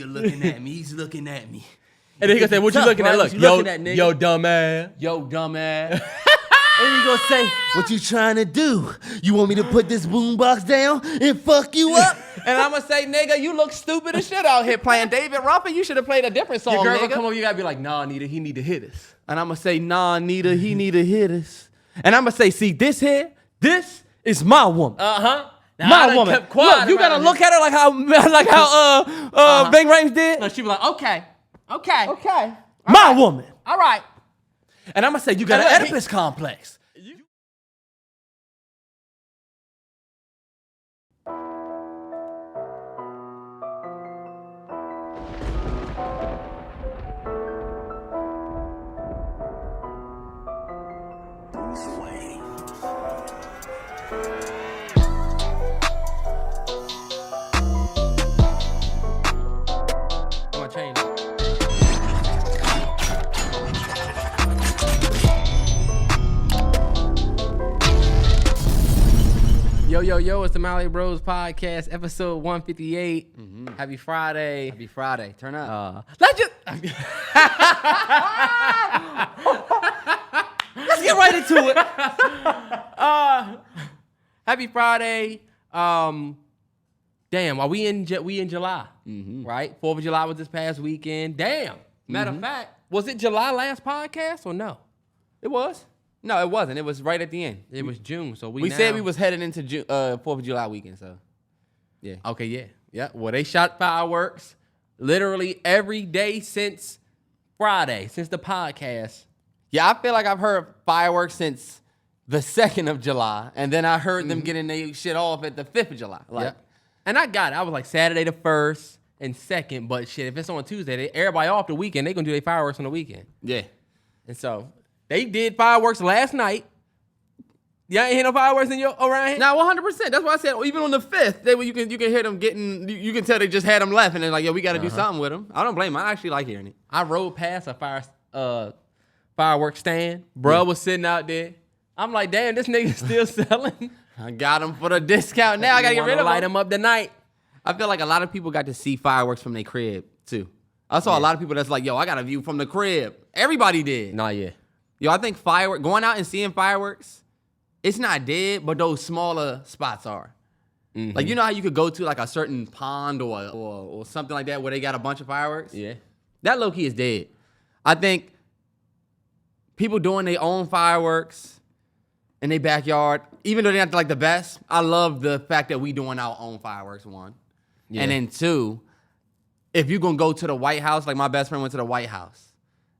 You're looking at me. He's looking at me. And then he gonna say, "What you looking at? Look, yo, dumbass. Yo, dumbass." And you gonna say, "What you trying to do? You want me to put this boombox down and fuck you up?" And I'm gonna say, "Nigga, you look stupid as shit out here playing David Ruffin. You should have played a different song, Your girl nigga." gonna come over, you gotta be like, "Nah, Nita, he need to hit us." And I'm gonna say, "Nah, Nita, he need to hit us." And I'm gonna say, "See, this here, this is my woman." My woman. Look, you gotta look at her like how Bang Rames did. No, she be like, okay. My woman. All right. And I'm gonna say, "You got an Oedipus complex." I'm gonna change it. Yo, it's the MalloryBros Podcast, episode 158. Happy Friday. Happy Friday. Turn up. Let's just... Let's get right into it. Happy Friday. Damn, are we in July? Right? 4th of July was this past weekend. Damn. Matter of fact, was it July last podcast or no? It was. No, it wasn't. It was right at the end. It was June, so We said we was heading into 4th of July weekend, so yeah. Okay, yeah. Well, they shot fireworks literally every day since Friday, since the podcast. Yeah, I feel like I've heard fireworks since the 2nd of July, and then I heard them getting their shit off at the 5th of July. Like, And I got it. I was like Saturday the 1st and 2nd, but shit, if it's on Tuesday, everybody off the weekend, they gonna do their fireworks on the weekend. yeah. And so they did fireworks last night. Y'all ain't hear no fireworks around here? Now, 100%. That's why I said even on the 5th, you can hear them getting. You can tell they just had them left, and they're like, "Yo, we got to do something with them." I don't blame them. I actually like hearing it. I rode past a fireworks stand. Bruh was sitting out there. I'm like, damn, this nigga still selling. I got them for the discount. Now I gotta get rid of light them. them up tonight. I feel like a lot of people got to see fireworks from their crib too. I saw a lot of people that's like, "Yo, I got a view from the crib." Everybody did. Nah, yeah. Yo, I think going out and seeing fireworks, it's not dead, but those smaller spots are. Like, you know how you could go to like a certain pond or something like that where they got a bunch of fireworks? Yeah. That low-key is dead. I think people doing their own fireworks in their backyard, even though they're not like the best, I love the fact that we doing our own fireworks, one. Yeah. And then two, if you're going to go to the White House, like my best friend went to the White House.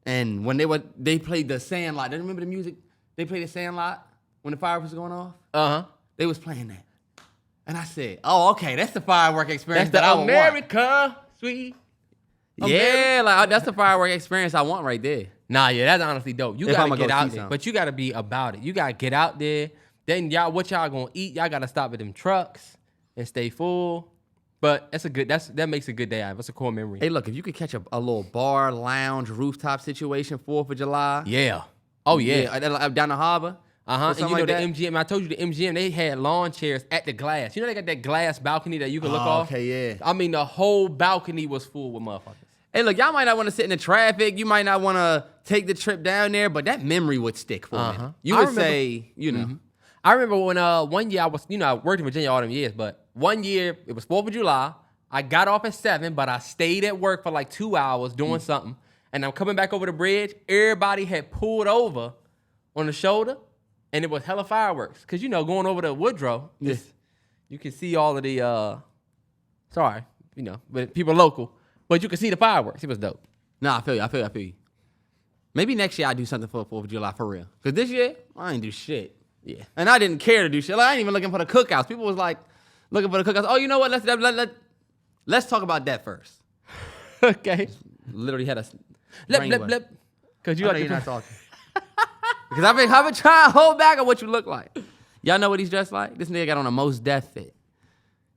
And when they played the Sandlot. Do you remember the music? They played the Sandlot when the fireworks was going off? Uh-huh. They was playing that. And I said, "Oh, okay, that's the firework experience That's that I the would America, sweet. want." Yeah, like that's the firework experience I want right there. Nah, yeah, that's honestly dope. You If gotta I'ma get go out see there, something. but you gotta be about it. You gotta get out there. Then what y'all gonna eat? Y'all gotta stop at them trucks and stay full. But that makes a good day out. That's a cool memory. Hey, look, if you could catch a little bar, lounge, rooftop situation, 4th of July. Yeah. Oh yeah. Down the harbor. And you know like the that. MGM. I told you the MGM. They had lawn chairs at the glass. You know they got that glass balcony that you can look off. Okay, yeah. I mean the whole balcony was full with motherfuckers. Hey, look, y'all might not want to sit in the traffic. You might not want to take the trip down there, but that memory would stick for me. You would say, you know. I remember when one year I was, I worked in Virginia all them years, but one year it was 4th of July. I got off at 7, but I stayed at work for like 2 hours doing something. And I'm coming back over the bridge. Everybody had pulled over on the shoulder, and it was hella fireworks. Because, going over to Woodrow, you can see all of the, but people local. But you can see the fireworks. It was dope. Nah, I feel you. Maybe next year I'll do something for 4th of July for real. Because this year, I ain't do shit. Yeah. And I didn't care to do shit. Like, I ain't even looking for the cookouts. People was like, looking for the cookouts. Oh, you know what? Let's talk about that first. Okay. Literally had a Lip. Because you're not talking. Because I've been trying to hold back on what you look like. Y'all know what he's dressed like? This nigga got on a Most Def fit.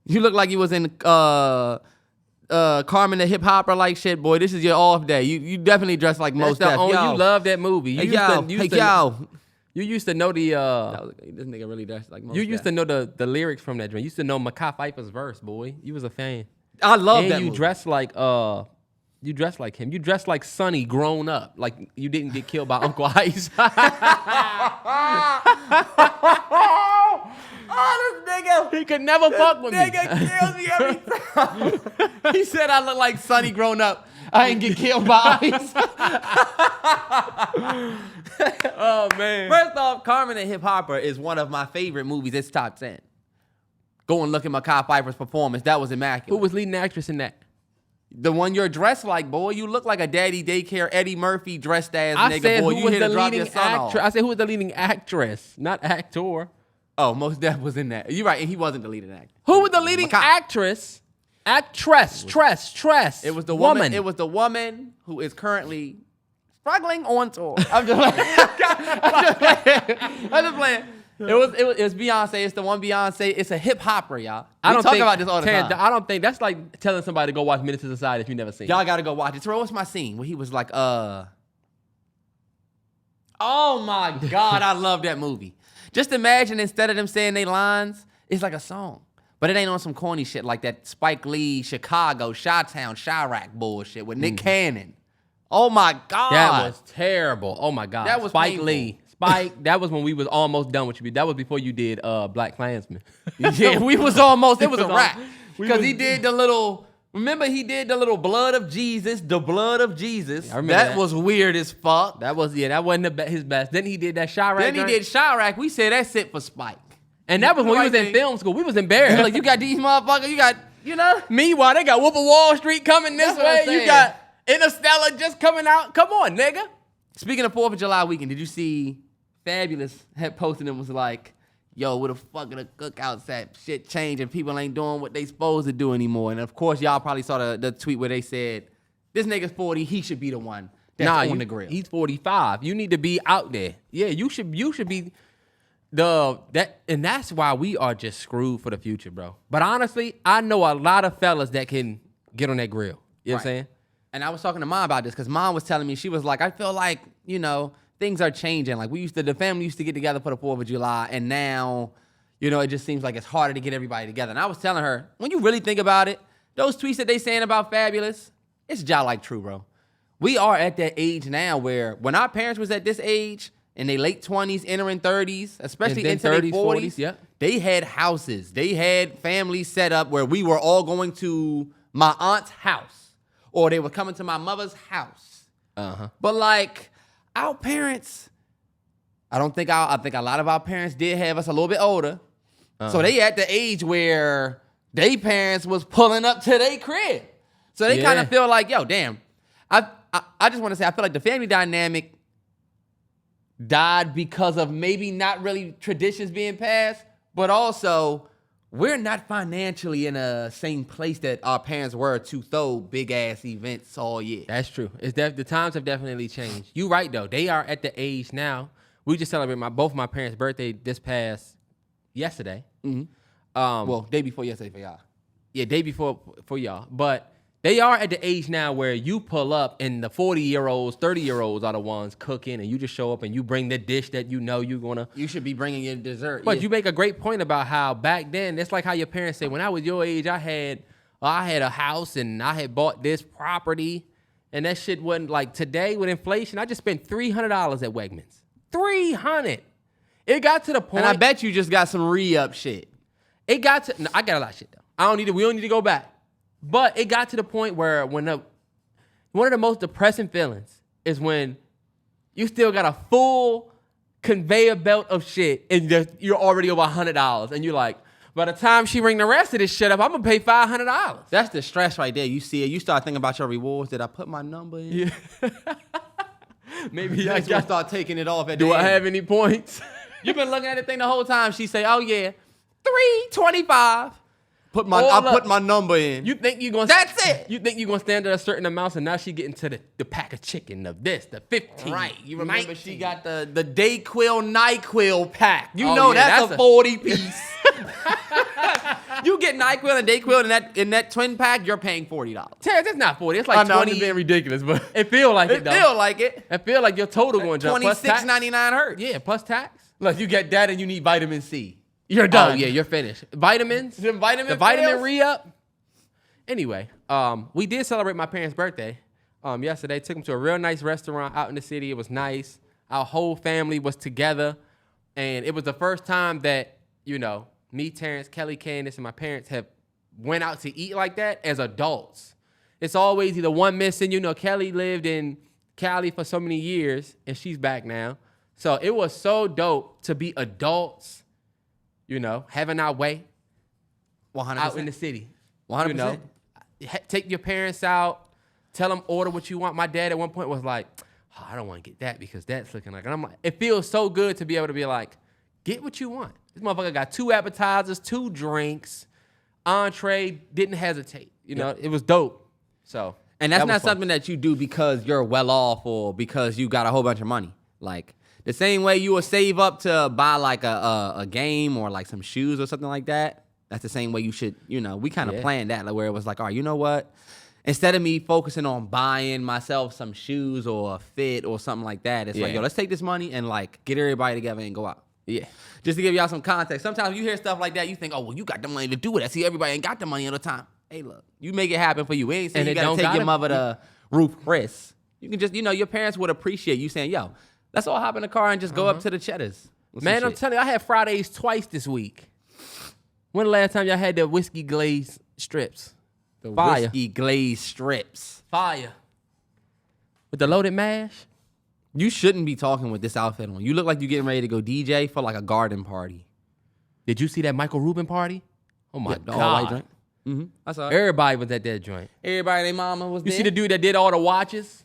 You look like you was in Carmen the Hip Hopper like shit, boy. This is your off day. You definitely dress like Most Def. You love that movie. You used to know the this nigga really dressed like Most you Def. used to know the lyrics from that joint. You used to know Makai Pfeiffer's verse, boy. You was a fan. I love and that you movie. dress like you dress like him. You dress like Sonny grown up. Like you didn't get killed by Uncle Ice. Oh, this nigga. He could never fuck with me. Nigga kills me every time. He said I look like Sonny grown up. I ain't get killed by Ice. Oh man. First off, Carmen and Hip Hopper is one of my favorite movies. It's top 10. Go and look at Mekhi Phifer's performance. That was Who immaculate. was leading actress in that? The one you're dressed like, boy. You look like a daddy daycare Eddie Murphy dressed ass I nigga, said boy. who You was here the to drop your leading son actress. off. I said who was the leading actress, not actor. Oh, Mos Def was in that. You're right. And he wasn't the leading actor. Who was the leading Mekhi. actress? Tress. It was the woman. It was the woman who is currently struggling on tour. I'm just playing. It was Beyonce. It's the one Beyonce. It's a hip hopper, y'all. I don't talk think, about this all the Terrance, time. I don't think that's like telling somebody to go watch Menace to Society if you never seen. Y'all gotta go watch it. Terrell, what's my scene where he was like, oh my God, I love that movie. Just imagine instead of them saying they lines, it's like a song. But it ain't on some corny shit like that Spike Lee, Chicago, Chi-Town, Chirac bullshit with Nick Cannon. Oh my God. That was terrible. Oh my God. That was Spike painful. Lee. Spike, that was when we was almost done with you. That was before you did Black Klansman. Yeah, we was almost, it was a was wrap. al- Because he did the little, remember he did the little blood of Jesus, the blood of Jesus. I remember that. was weird as fuck. That wasn't his best. Then he did that Chirac. Then he joint. did Chirac. We said that's it for Spike. And that was when we Right was in thing. film school. We was embarrassed. Like, you got these motherfuckers, you got, you know? Meanwhile, they got Wolf of Wall Street coming this That's what I'm way. You saying. got Interstellar just coming out. Come on, nigga. Speaking of 4th of July weekend, did you see Fabulous had posted and was like, yo, where the fuck are the cookouts at? Shit changed and people ain't doing what they supposed to do anymore. And of course, y'all probably saw the tweet where they said, this nigga's 40, he should be the one that's on the grill. He's 45. You need to be out there. Yeah, you should be and that's why we are just screwed for the future, bro. But honestly, I know a lot of fellas that can get on that grill. You know what I'm saying? And I was talking to Mom about this because Mom was telling me, she was like, I feel like, you know, things are changing. Like the family used to get together for the 4th of July, and now, you know, it just seems like it's harder to get everybody together. And I was telling her, when you really think about it, those tweets that they saying about Fabulous, it's just like true, bro. We are at that age now where when our parents was at this age, in their late 20s, entering 30s, especially And into then their 30s, 40s, yeah. they had houses. They had families set up where we were all going to my aunt's house, or they were coming to my mother's house. Uh-huh. But like our parents, I think a lot of our parents did have us a little bit older. So they at the age where they parents was pulling up to their crib. So they kind Yeah. of feel like, yo, damn. I just want to say, I feel like the family dynamic died because of maybe not really traditions being passed, but also we're not financially in a same place that our parents were to throw big ass events all year. That's true. The times have definitely changed. You right though. They are at the age now. We just celebrated both my parents' birthday this past yesterday. Mhm. Well, Day before yesterday for y'all. yeah, day before for y'all. But they are at the age now where you pull up and the 40-year-olds, 30-year-olds are the ones cooking, and you just show up and you bring the dish that you know you're gonna. You should be bringing your dessert. But yeah. you make a great point about how back then, it's like how your parents say, when I was your age, I had a house and I had bought this property, and that shit wasn't like today with inflation. I just spent $300 at Wegmans. $300. It got to the point. And I bet you just got some re-up shit. It got to. No, I got a lot of shit though. We don't need to go back. But it got to the point where one of the most depressing feelings is when you still got a full conveyor belt of shit and you're already over $100, and you're like, by the time she ring the rest of this shit up, I'm gonna pay $500. That's the stress right there. You see it. You start thinking about your rewards. Did I put my number in? Yeah. Maybe I That's when got. start taking it off at Do the I end. have any points? You've been looking at the thing the whole time. She say, "Oh yeah, $325." I Hold put up. my number in. You think you're gonna? That's it. You think you're gonna stand at a certain amount, and now she getting to the pack of chicken of this, the 15. Right. You remember 19. she got the Dayquil, NyQuil pack. You Oh, know yeah, that's that's a 40 piece. You get NyQuil and Dayquil in that twin pack, you're paying $40. Terrance, it's not 40. It's like 20. I'm just being ridiculous, but It feel like it, it though. feel like it. It feel like your total going to jump. Plus tax. $26.99 hurts. Yeah, plus tax. Look, you get that and you need vitamin C. You're done. Oh yeah, you're finished. Vitamins. Them vitamin the vitamin pills? re-up. Anyway, we did celebrate my parents' birthday yesterday. Took them to a real nice restaurant out in the city. It was nice. Our whole family was together. And it was the first time that, me, Terrance, Kelly, Candace, and my parents have went out to eat like that as adults. It's always either one missing. Kelly lived in Cali for so many years, and she's back now. So it was so dope to be adults, having our way 100%. out in the city. 100%. Take your parents out, tell them order what you want. My dad at one point was like, oh, I don't want to get that because that's looking like, and I'm like, it feels so good to be able to be like, get what you want. This motherfucker got 2 appetizers, 2 drinks, entree, didn't hesitate. It was dope. So, and that's not something that you do because you're well off or because you got a whole bunch of money. Like the same way you would save up to buy like a game or like some shoes or something like that. That's the same way you should, we kind of planned that, like where it was like, all right, you know what? Instead of me focusing on buying myself some shoes or a fit or something like that, it's like, yo, let's take this money and like get everybody together and go out. Yeah. Just to give y'all some context. Sometimes you hear stuff like that, you think, oh, well, you got the money to do it. I see everybody ain't got the money all the time. Hey, look, you make it happen for you. We ain't saying you got to take your mother to Ruth Chris. You can just, your parents would appreciate you saying, yo, let's all hop in the car and just go up to the Cheddars. Man, I'm telling you, I had Fridays twice this week. When the last time y'all had the whiskey glazed strips? The Fire. whiskey glazed strips. Fire. With the loaded mash? You shouldn't be talking with this outfit on. You look like you're getting ready to go DJ for like a garden party. Did you see that Michael Rubin party? Oh my God. The all-white joint. Mm-hmm. I saw it. Everybody was at that joint. Everybody, their mama was there. You see the dude that did all the watches?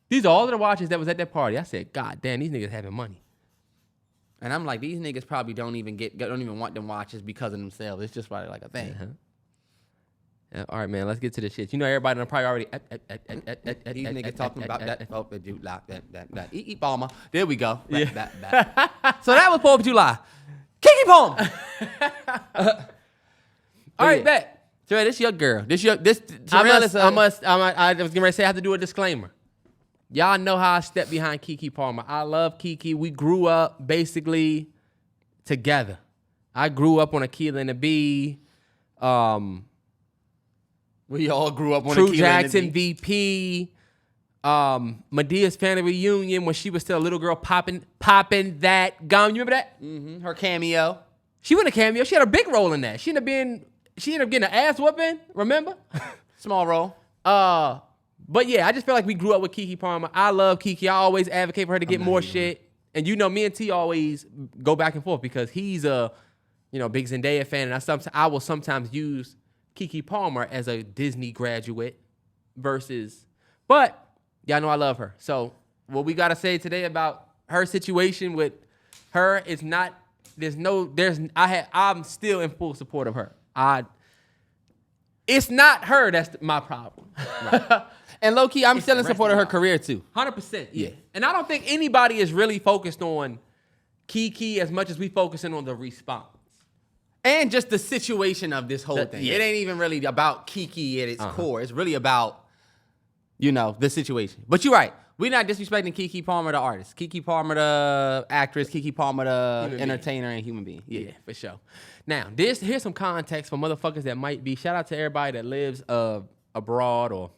These are all of the watches that was at that party. I said, God damn, these niggas having money. And I'm like, these niggas probably don't even want them watches because of themselves. It's just probably like a thing. Uh-huh. Yeah, all right, man, let's get to the shit. Everybody done probably already. These niggas talking about that 4th of July. That. Eat Palmer. There we go. Yeah. So that was 4th of July. Keke Palmer. All right, bet. Terrell, this your girl. Terrell is I was getting ready to say I have to do a disclaimer. Y'all know how I step behind Keke Palmer. I love Keke. We grew up basically together. I grew up on Aquila and the Bee. We all grew up on True Aquila Jackson and the Bee. VP. Medea's family reunion when she was still a little girl popping that gum. You remember that? Mm-hmm. Her cameo. She wasn't a cameo. She had a big role in that. She ended up getting an ass whooping. Remember? Small role. But yeah, I just feel like we grew up with Keke Palmer. I love Keke. I always advocate for her to get more shit. And me and T always go back and forth because he's a, big Zendaya fan, and I will sometimes use Keke Palmer as a Disney graduate but y'all know I love her. So what we gotta say today about her situation with her is not. I'm still in full support of her. It's not her that's my problem. Right. And low key, I'm still in support of her career too. 100%. Yeah. And I don't think anybody is really focused on Keke as much as we focusing on the response. And just the situation of this whole thing. Yeah. It ain't even really about Keke at its core. It's really about, the situation. But you're right. We're not disrespecting Keke Palmer, the artist. Keke Palmer, the actress. Keke Palmer, the entertainer and human being. Yeah, for sure. Now, here's some context for motherfuckers that might be. Shout out to everybody that lives abroad or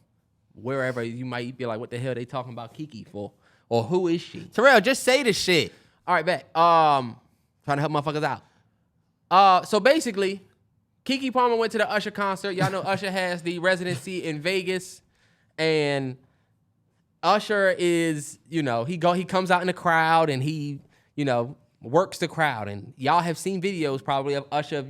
wherever you might be like, what the hell they talking about Keke for? Or who is she? Terrell, just say the shit. All right, bet. Trying to help motherfuckers out. So basically, Keke Palmer went to the Usher concert. Y'all know Usher has the residency in Vegas. And Usher is, he comes out in the crowd and he, works the crowd. And y'all have seen videos probably of Usher,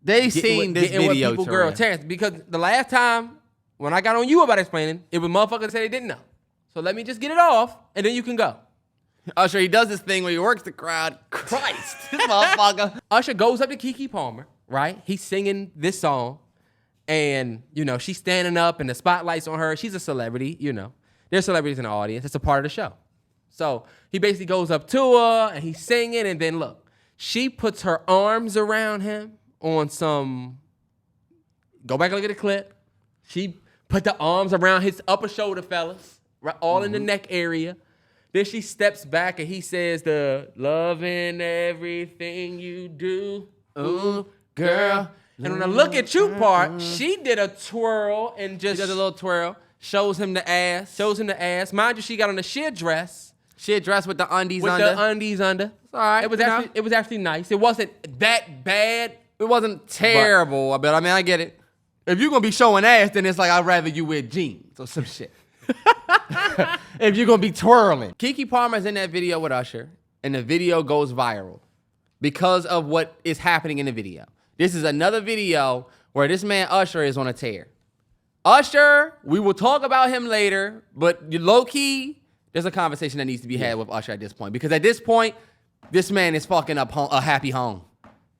They've seen this video, Terrance, because the last time when I got on you about explaining, it was motherfuckers that said they didn't know. So let me just get it off, and then you can go. Usher, he does this thing where he works the crowd. Christ, this motherfucker. Usher goes up to Keke Palmer, right? He's singing this song, and, she's standing up, and the spotlight's on her. She's a celebrity, There's celebrities in the audience. It's a part of the show. So he basically goes up to her, and he's singing, and then look. She puts her arms around him on some... Go back and look at the clip. She put the arms around his upper shoulder, fellas, right, all in the neck area. Then she steps back and he says the loving everything you do. Ooh, girl, And on the look at you part, she did a twirl and just... She does a little twirl. Shows him the ass. Mind you, she got on a sheer dress. Sheer dress with the undies under. With the undies under. It's all right. It was actually nice. It wasn't that bad. It wasn't terrible, but I mean, I get it. If you're going to be showing ass, then it's like, I'd rather you wear jeans or some shit. If you're going to be twirling. Keke Palmer's in that video with Usher, and the video goes viral because of what is happening in the video. This is another video where this man Usher is on a tear. Usher, we will talk about him later, but low-key, there's a conversation that needs to be had with Usher at this point. Because at this point, this man is fucking up a happy home.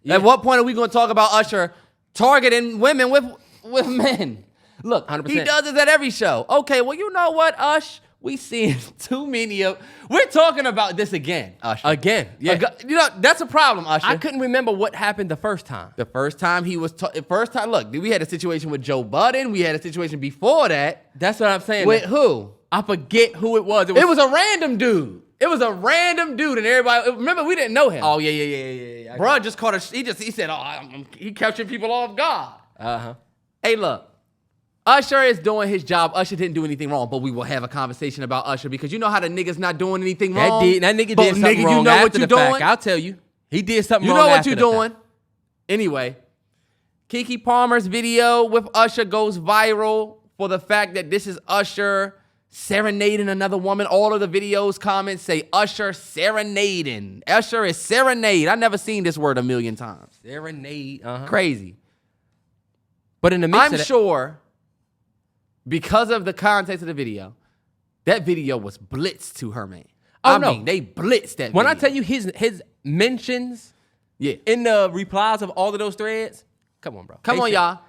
Yeah. At what point are we going to talk about Usher targeting women with men? Look, 100%. He does this at every show. Okay, well, you know what, Ush? We seeing too many of... We're talking about this again, Usher. Again, yeah. You know, that's a problem, Usher. I couldn't remember what happened the first time. The first time he was... look, we had a situation with Joe Budden. We had a situation before that. That's what I'm saying. With who? I forget who it was. It was a random dude. And everybody... Remember, we didn't know him. Oh, yeah. Bro just caught he said, he captured people off guard. Uh-huh. Hey, look. Usher is doing his job. Usher didn't do anything wrong, but we will have a conversation about Usher because you know how the nigga's not doing anything wrong. That nigga did something wrong. You know after what you're the fact. doing. I'll tell you. He did something You wrong. know what after you're the doing. fact. Anyway, Keke Palmer's video with Usher goes viral for the fact that this is Usher serenading another woman. All of the videos comments say Usher serenading. Usher is serenade. I never seen this word a million times. Serenade. Crazy. But in the mix I'm sure because of the context of the video, that video was blitzed to her, man. I mean, they blitzed that When video. I tell you his mentions Yeah. in the replies of all of those threads, come on, bro. Come on, y'all.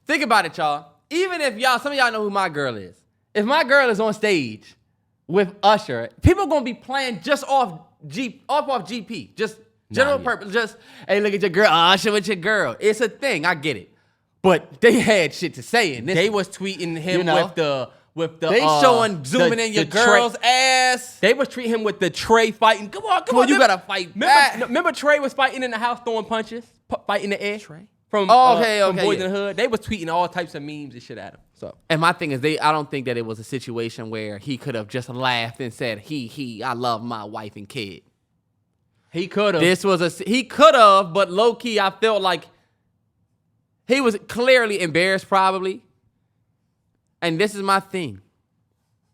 Think about it, y'all. Even if some of y'all know who my girl is. If my girl is on stage with Usher, people gonna be playing just off GP. Just general purpose. Just, hey, look at your girl. Usher with your girl. It's a thing. I get it. But they had shit to say in this. They was tweeting him with the They zooming in your girl's ass. They was treating him with the Trey fighting. Come on. You gotta fight back. Remember Trey was fighting in the house throwing punches, fighting in the air. Trey? From Okay, Boys yeah. in the Hood. They was tweeting all types of memes and shit at him. So And my thing is, I don't think that it was a situation where he could have just laughed and said, I love my wife and kid. he could have. He could have, but low key, I felt like he was clearly embarrassed, probably. And this is my thing.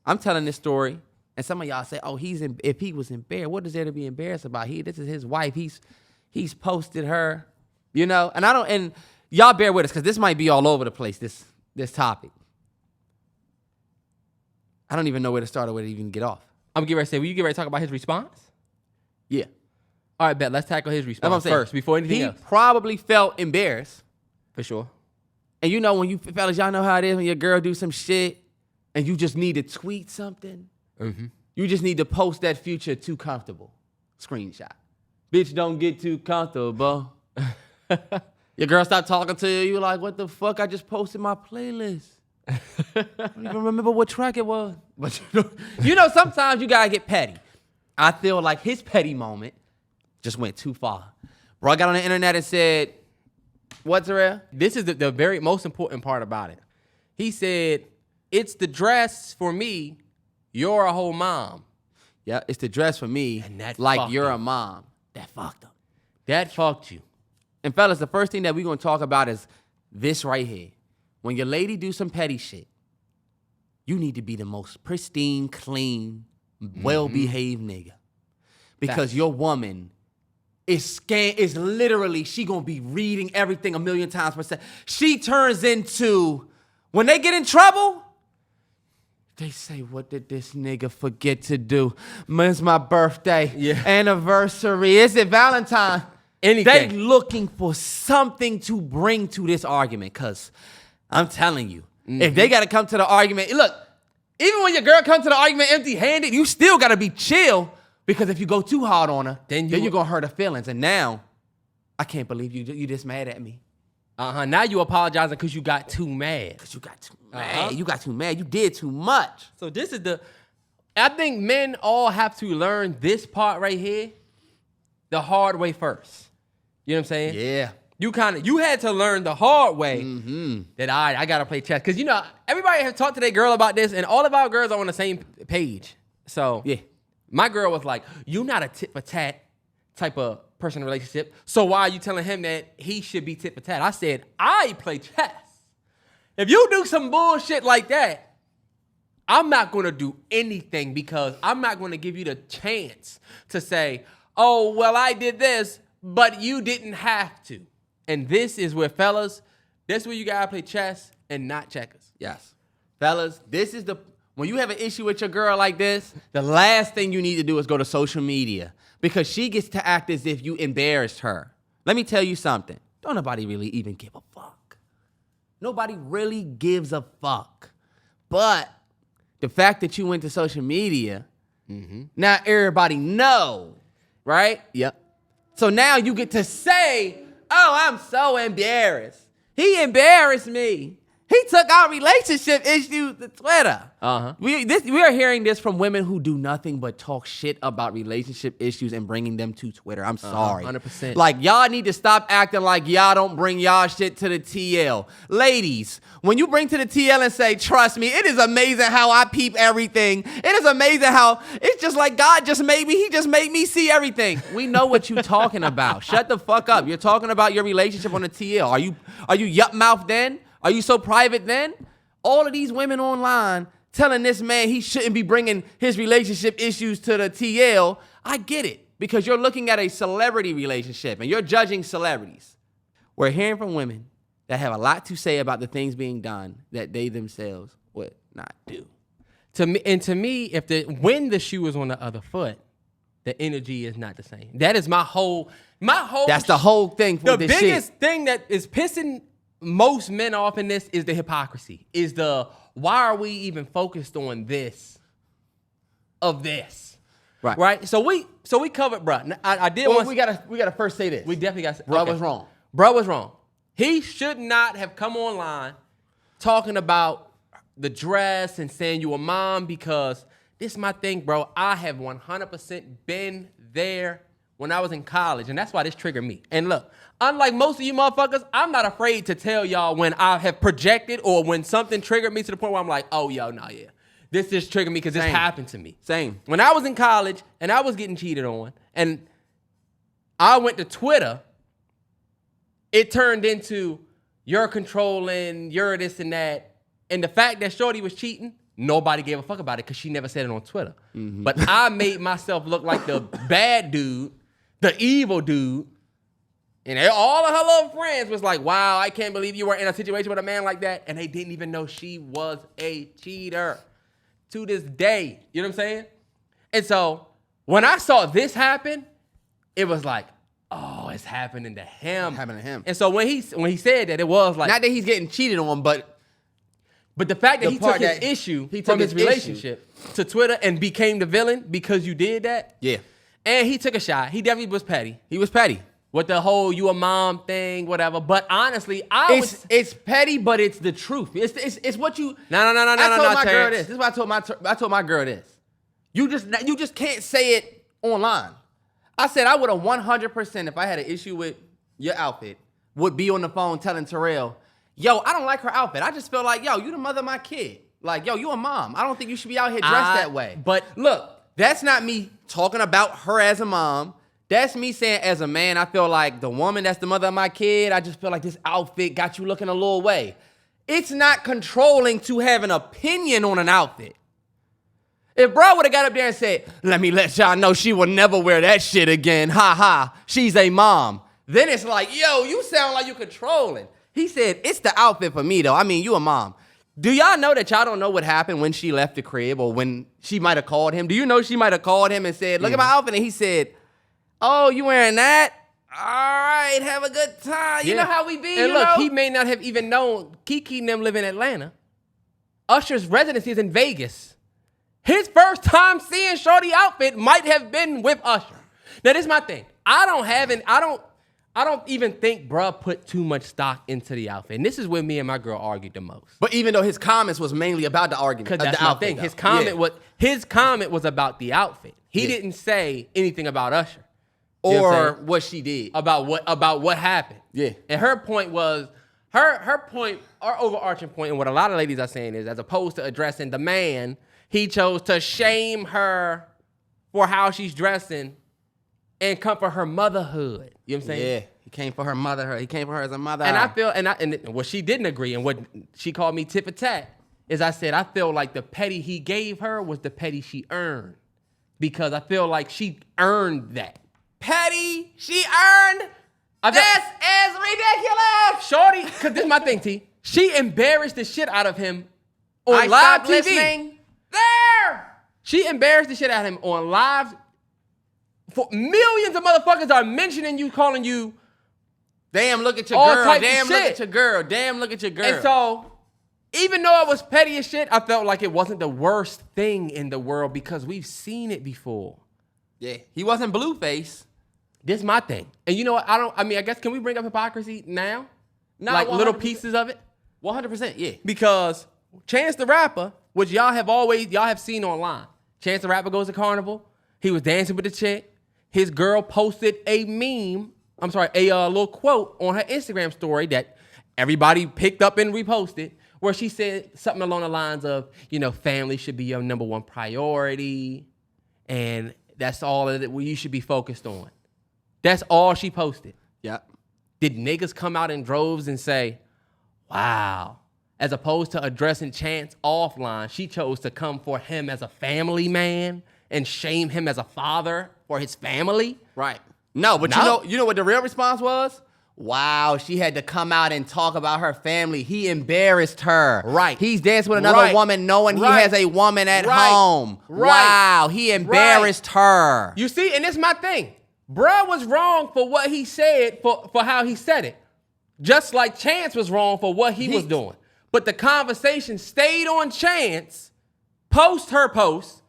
I'm telling this story, and some of y'all say, "Oh, if he was embarrassed, what is there to be embarrassed about? This is his wife. He's posted her, you know." And y'all bear with us because this might be all over the place. This topic. I don't even know where to start or where to even get off. I'm getting ready to say, will you get ready to talk about his response? Yeah. All right, bet. Let's tackle his That's what I'm response saying. first before anything else. He probably felt embarrassed. For sure. And you know, when you fellas, y'all know how it is when your girl do some shit and you just need to tweet something. Mm-hmm. You just need to post that future too comfortable screenshot. Bitch, don't get too comfortable. Your girl stop talking to you. You like, what the fuck? I just posted my playlist. I don't even remember what track it was. But you know, sometimes you gotta get petty. I feel like his petty moment just went too far. Bro, I got on the internet and said, what, Terrell? This is the very most important part about it. He said, it's the dress for me. You're a whole mom. Yeah, it's the dress for me. And that like fucked you're him. a mom. That fucked him. That fucked you. And fellas, the first thing that we're gonna talk about is this right here. When your lady do some petty shit, you need to be the most pristine, clean, well-behaved nigga. Because your woman is literally, she gonna be reading everything a million times per second. She turns into, when they get in trouble, they say, what did this nigga forget to do? It's my birthday, anniversary, is it Valentine? Anything. They looking for something to bring to this argument, because I'm telling you, if they gotta come to the argument, look, even when your girl comes to the argument empty-handed, you still gotta be chill. Because if you go too hard on her, then you're going to hurt her feelings. And now, I can't believe you just mad at me. Now you apologizing because you got too mad. Because you got too mad. You got too mad. You did too much. So this is I think men all have to learn this part right here the hard way first. You know what I'm saying? Yeah. you had to learn the hard way that I gotta play chess. Cause everybody has talked to their girl about this, and all of our girls are on the same page. So Yeah. my girl was like, "You not a tit for tat type of person in a relationship. So why are you telling him that he should be tit for tat?" I said, "I play chess. If you do some bullshit like that, I'm not gonna do anything because I'm not gonna give you the chance to say, oh, well, I did this, but you didn't have to." And this is where, fellas, this is where you gotta play chess and not checkers. Yes. Fellas, when you have an issue with your girl like this, the last thing you need to do is go to social media because she gets to act as if you embarrassed her. Let me tell you something. Don't nobody really even give a fuck. Nobody really gives a fuck. But the fact that you went to social media, now everybody know, right? Yep. So now you get to say, "Oh, I'm so embarrassed. He embarrassed me. He took our relationship issues to Twitter." We are hearing this from women who do nothing but talk shit about relationship issues and bringing them to Twitter. I'm sorry. 100%. Like, y'all need to stop acting like y'all don't bring y'all shit to the TL. Ladies, when you bring to the TL and say, "Trust me, it is amazing how I peep everything. It is amazing how it's just like God just made me. He just made me see everything." We know what you're talking about. Shut the fuck up. You're talking about your relationship on the TL. Are you yup mouth then? Are you so private then? All of these women online telling this man he shouldn't be bringing his relationship issues to the TL. I get it, because you're looking at a celebrity relationship and you're judging celebrities. We're hearing from women that have a lot to say about the things being done that they themselves would not do. To me, when the shoe is on the other foot, the energy is not the same. That is my whole. That's the whole thing for the this shit. The biggest thing that is pissing most men off in this is the hypocrisy. Why are we even focused on this? Right. So we covered, bro. I did. Well, we gotta first say this. We definitely got. Bro was wrong. Bro was wrong. He should not have come online talking about the dress and saying you a mom, because this is my thing, bro. I have 100% been there when I was in college, and that's why this triggered me. And look, unlike most of you motherfuckers, I'm not afraid to tell y'all when I have projected or when something triggered me to the point where I'm like, "Oh, yo, nah, yeah. This just triggered me because this happened to me." Same. When I was in college and I was getting cheated on and I went to Twitter, it turned into you're controlling, you're this and that. And the fact that Shorty was cheating, nobody gave a fuck about it because she never said it on Twitter. But I made myself look like the bad dude, the evil dude. And all of her little friends was like, "Wow, I can't believe you were in a situation with a man like that." And they didn't even know she was a cheater to this day. You know what I'm saying? And so when I saw this happen, it was like, oh, it's happening to him. Happening to him. And so when he said that, it was like, not that he's getting cheated on, but the fact that the he part took his that issue he took from his his issue. relationship to Twitter and became the villain because you did that. Yeah. And he took a shot. He definitely was petty. He was petty. With the whole you a mom thing, whatever. But honestly, it's petty, but it's the truth. It's what you. No, I told my girl Terrance. this. This is what I told my girl this. You just can't say it online. I said I would have 100%, if I had an issue with your outfit, would be on the phone telling Terrell, "Yo, I don't like her outfit. I just feel like, yo, you the mother of my kid. Like, yo, you a mom. I don't think you should be out here dressed that way." But look, that's not me talking about her as a mom. That's me saying, as a man, I feel like the woman that's the mother of my kid, I just feel like this outfit got you looking a little way. It's not controlling to have an opinion on an outfit. If bro would have got up there and said, "Let me let y'all know she will never wear that shit again. Ha ha, she's a mom." Then it's like, yo, you sound like you controlling. He said, "It's the outfit for me, though. I mean, you a mom." Do y'all know that y'all don't know what happened when she left the crib or when she might have called him? Do you know she might have called him and said, "Look at my outfit," and he said, "Oh, you wearing that? All right, have a good time." You know how we be, and you look, know? he may not have even known Keke and them live in Atlanta. Usher's residency is in Vegas. His first time seeing Shorty outfit might have been with Usher. Now, this is my thing. I don't even think bruh put too much stock into the outfit. And this is where me and my girl argued the most. But even though his comments was mainly about the argument, Because that's the my outfit, thing. though. His comment was about the outfit. He didn't say anything about Usher. You know what I'm Or saying? what she did. About what happened. Yeah. And her point was her point, our overarching point, and what a lot of ladies are saying is, as opposed to addressing the man, he chose to shame her for how she's dressing and come for her motherhood. You know what I'm saying? Yeah. He came for her motherhood. He came for her as a mother. And I feel, and what she didn't agree, and what she called me tit for tat, is I said, I feel like the petty he gave her was the petty she earned. Because I feel like she earned that. petty she earned. This is ridiculous. Shorty, because this is my thing, T. She embarrassed the shit out of him on I live stopped TV. listening there. She embarrassed the shit out of him on live. For millions of motherfuckers are mentioning you, calling you. Damn, look at your All girl. types of Damn, look shit. at your girl. Damn, look at your girl. And so, even though it was petty as shit, I felt like it wasn't the worst thing in the world because we've seen it before. yeah, he wasn't Blueface. This is my thing. And you know what? I guess, can we bring up hypocrisy now? No, Like little 100%. pieces of it? 100%, yeah. Because Chance the Rapper, which y'all have seen online. Chance the Rapper goes to Carnival. He was dancing with the chick. His girl posted a little quote on her Instagram story that everybody picked up and reposted, where she said something along the lines of, family should be your number one priority, and that's all that you should be focused on. That's all she posted. Yep. Did niggas come out in droves and say, wow, as opposed to addressing Chance offline, she chose to come for him as a family man and shame him as a father for his family? Right. No, but No. you know what the real response was? Wow, she had to come out and talk about her family. He embarrassed her. Right. He's dancing with another Right. woman knowing he Right. has a woman at Right. home. Right. Wow, he embarrassed her. You see, and it's my thing. Bruh was wrong for what he said, for how he said it. Just like Chance was wrong for what he was doing. But the conversation stayed on Chance, post her post,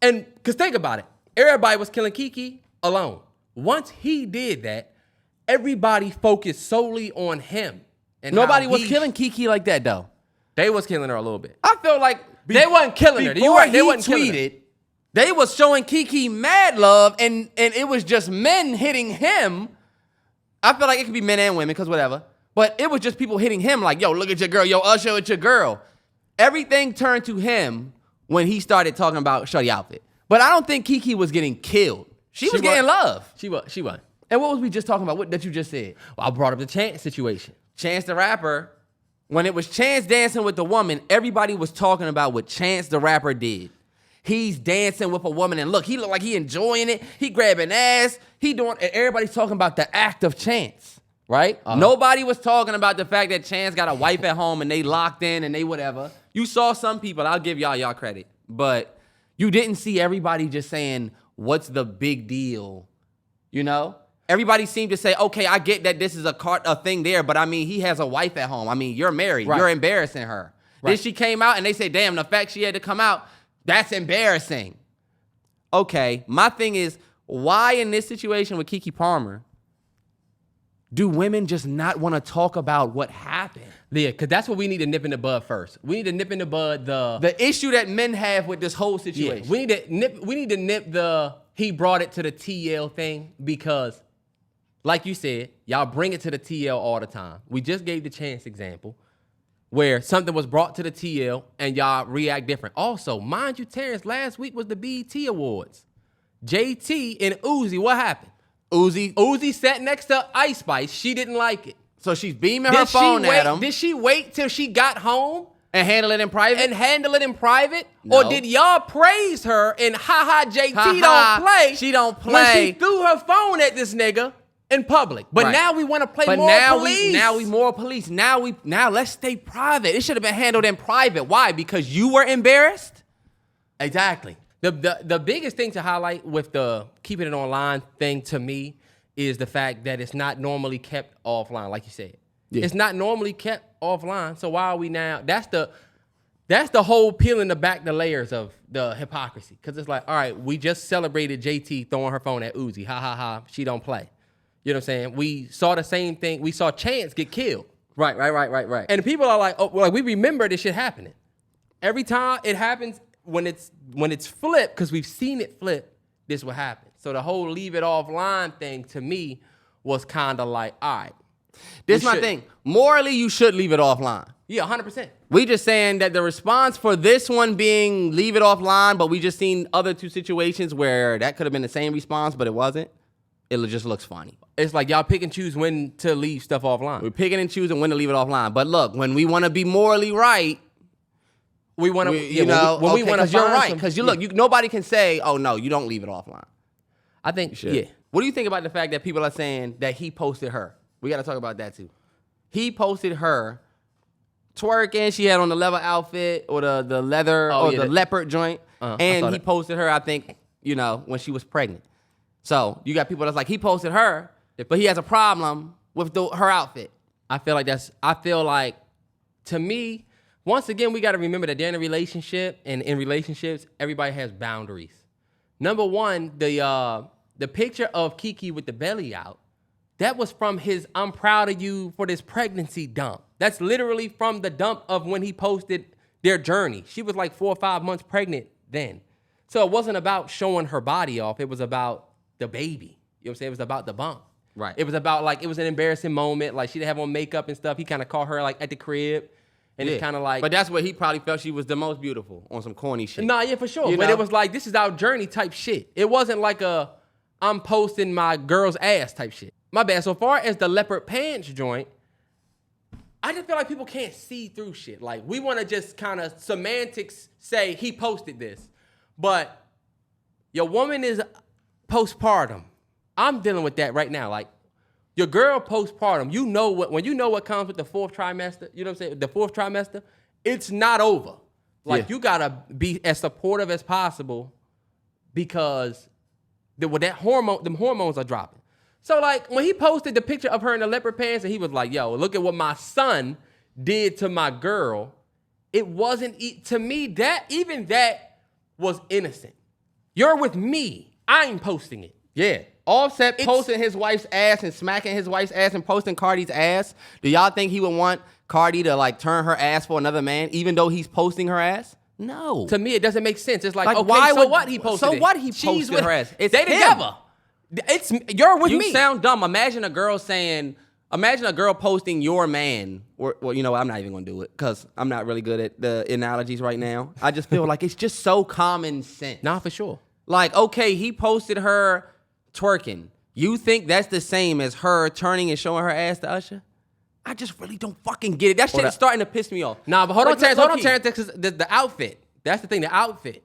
and, because think about it, everybody was killing Keke alone. Once he did that, everybody focused solely on him. And Nobody how was killing Keke like that, though. They was killing her a little bit. I feel like They wasn't killing her. You Before right, they he wasn't killing her. tweeted, they was showing Keke mad love, and it was just men hitting him. I feel like it could be men and women, because whatever. But it was just people hitting him like, yo, look at your girl. Yo, Usher, it's your girl. Everything turned to him when he started talking about Shorty outfit. But I don't think Keke was getting killed. She was getting love. She was. And what was we just talking about? What that you just said? Well, I brought up the Chance situation. Chance the Rapper. When it was Chance dancing with the woman, everybody was talking about what Chance the Rapper did. He's dancing with a woman, and look, he look like he enjoying it. He grabbing ass. He doing. And everybody's talking about the act of Chance, right? Nobody was talking about the fact that Chance got a wife at home and they locked in and they whatever. You saw some people. I'll give y'all credit, but you didn't see everybody just saying, "What's the big deal?" You know. Everybody seemed to say, okay, I get that this is a thing there, but I mean, he has a wife at home. I mean, you're married. Right. You're embarrassing her. Right. Then she came out and they said, damn, the fact she had to come out, that's embarrassing. Okay, my thing is, why in this situation with Keke Palmer do women just not want to talk about what happened? Yeah, because that's what we need to nip in the bud first. We need to nip in the bud The issue that men have with this whole situation. Yeah, we need to nip the he brought it to the TL thing, because like you said, y'all bring it to the TL all the time. We just gave the Chance example where something was brought to the TL and y'all react different. Also, mind you, Terrance, last week was the BET Awards. JT and Uzi, what happened? Uzi sat next to Ice Spice. She didn't like it. So she's beaming her phone at him. Did she wait till she got home and handle it in private? and handle it in private? No. Or did y'all praise her and JT Ha-ha, don't play? she don't play. When she threw her phone at this nigga in public. But Right. now we want to play But more now police. now we more police. Now let's stay private. It should have been handled in private. Why? Because you were embarrassed? Exactly. The biggest thing to highlight with the keeping it online thing to me is the fact that it's not normally kept offline, like you said. Yeah. It's not normally kept offline. So why are we now? That's the whole peeling back the layers of the hypocrisy. Because it's like, all right, we just celebrated JT throwing her phone at Uzi. Ha, ha, ha. She don't play. You know what I'm saying? We saw the same thing. We saw Chance get killed. Right. And people are like, oh, well, we remember this shit happening. Every time it happens, when it's flipped, because we've seen it flip, this is what happens. So the whole leave it offline thing to me was kind of like, all right. This is my thing. Morally, you should leave it offline. Yeah, 100%. We just saying that the response for this one being leave it offline, but we just seen other two situations where that could have been the same response, but it wasn't. It just looks funny. It's like y'all pick and choose when to leave stuff offline. We're picking and choosing when to leave it offline. But look, when we want to be morally right, we want to, when we want to, you're right. Because nobody can say, oh no, you don't leave it offline. I think, yeah. What do you think about the fact that people are saying that he posted her? We got to talk about that too. He posted her twerking. She had on the leather outfit or the leather the leopard joint. And he posted her, I think, when she was pregnant. So you got people that's like, he posted her, but he has a problem with her outfit. I feel like, to me, once again, we got to remember that they're in a relationship, and in relationships, everybody has boundaries. Number one, the picture of Keke with the belly out, that was from his I'm proud of you for this pregnancy dump. That's literally from the dump of when he posted their journey. She was like 4 or 5 months pregnant then. So it wasn't about showing her body off. It was about the baby. You know what I'm saying? It was about the bump. Right. It was about it was an embarrassing moment. Like she didn't have on makeup and stuff. He kind of caught her like at the crib. And it's kind of like. But that's where he probably felt she was the most beautiful on some corny shit. Nah, yeah, for sure. But it was like, this is our journey type shit. It wasn't like I'm posting my girl's ass type shit. My bad. So far as the leopard pants joint, I just feel like people can't see through shit. Like, we want to just kind of semantics say he posted this. But your woman is postpartum. I'm dealing with that right now. Like, your girl postpartum, when you know what comes with the fourth trimester, you know what I'm saying? The fourth trimester, it's not over. Like, you got to be as supportive as possible because them hormones are dropping. So, like, when he posted the picture of her in the leopard pants and he was like, yo, look at what my son did to my girl, it wasn't, to me, that was innocent. You're with me. I'm posting it. Yeah. Offset posting his wife's ass and smacking his wife's ass and posting Cardi's ass. Do y'all think he would want Cardi to, like, turn her ass for another man even though he's posting her ass? No. To me, it doesn't make sense. It's like okay, what he posted So what he posted her ass? They together. You're with me. You sound dumb. Imagine a girl posting your man. Well, you know what? I'm not even going to do it because I'm not really good at the analogies right now. I just feel like it's just so common sense. Nah, for sure. Like, okay, he posted her twerking. You think that's the same as her turning and showing her ass to Usher? I just really don't fucking get it. That shit is starting to piss me off. Nah, but hold on, Terrance, because the outfit. That's the thing, the outfit.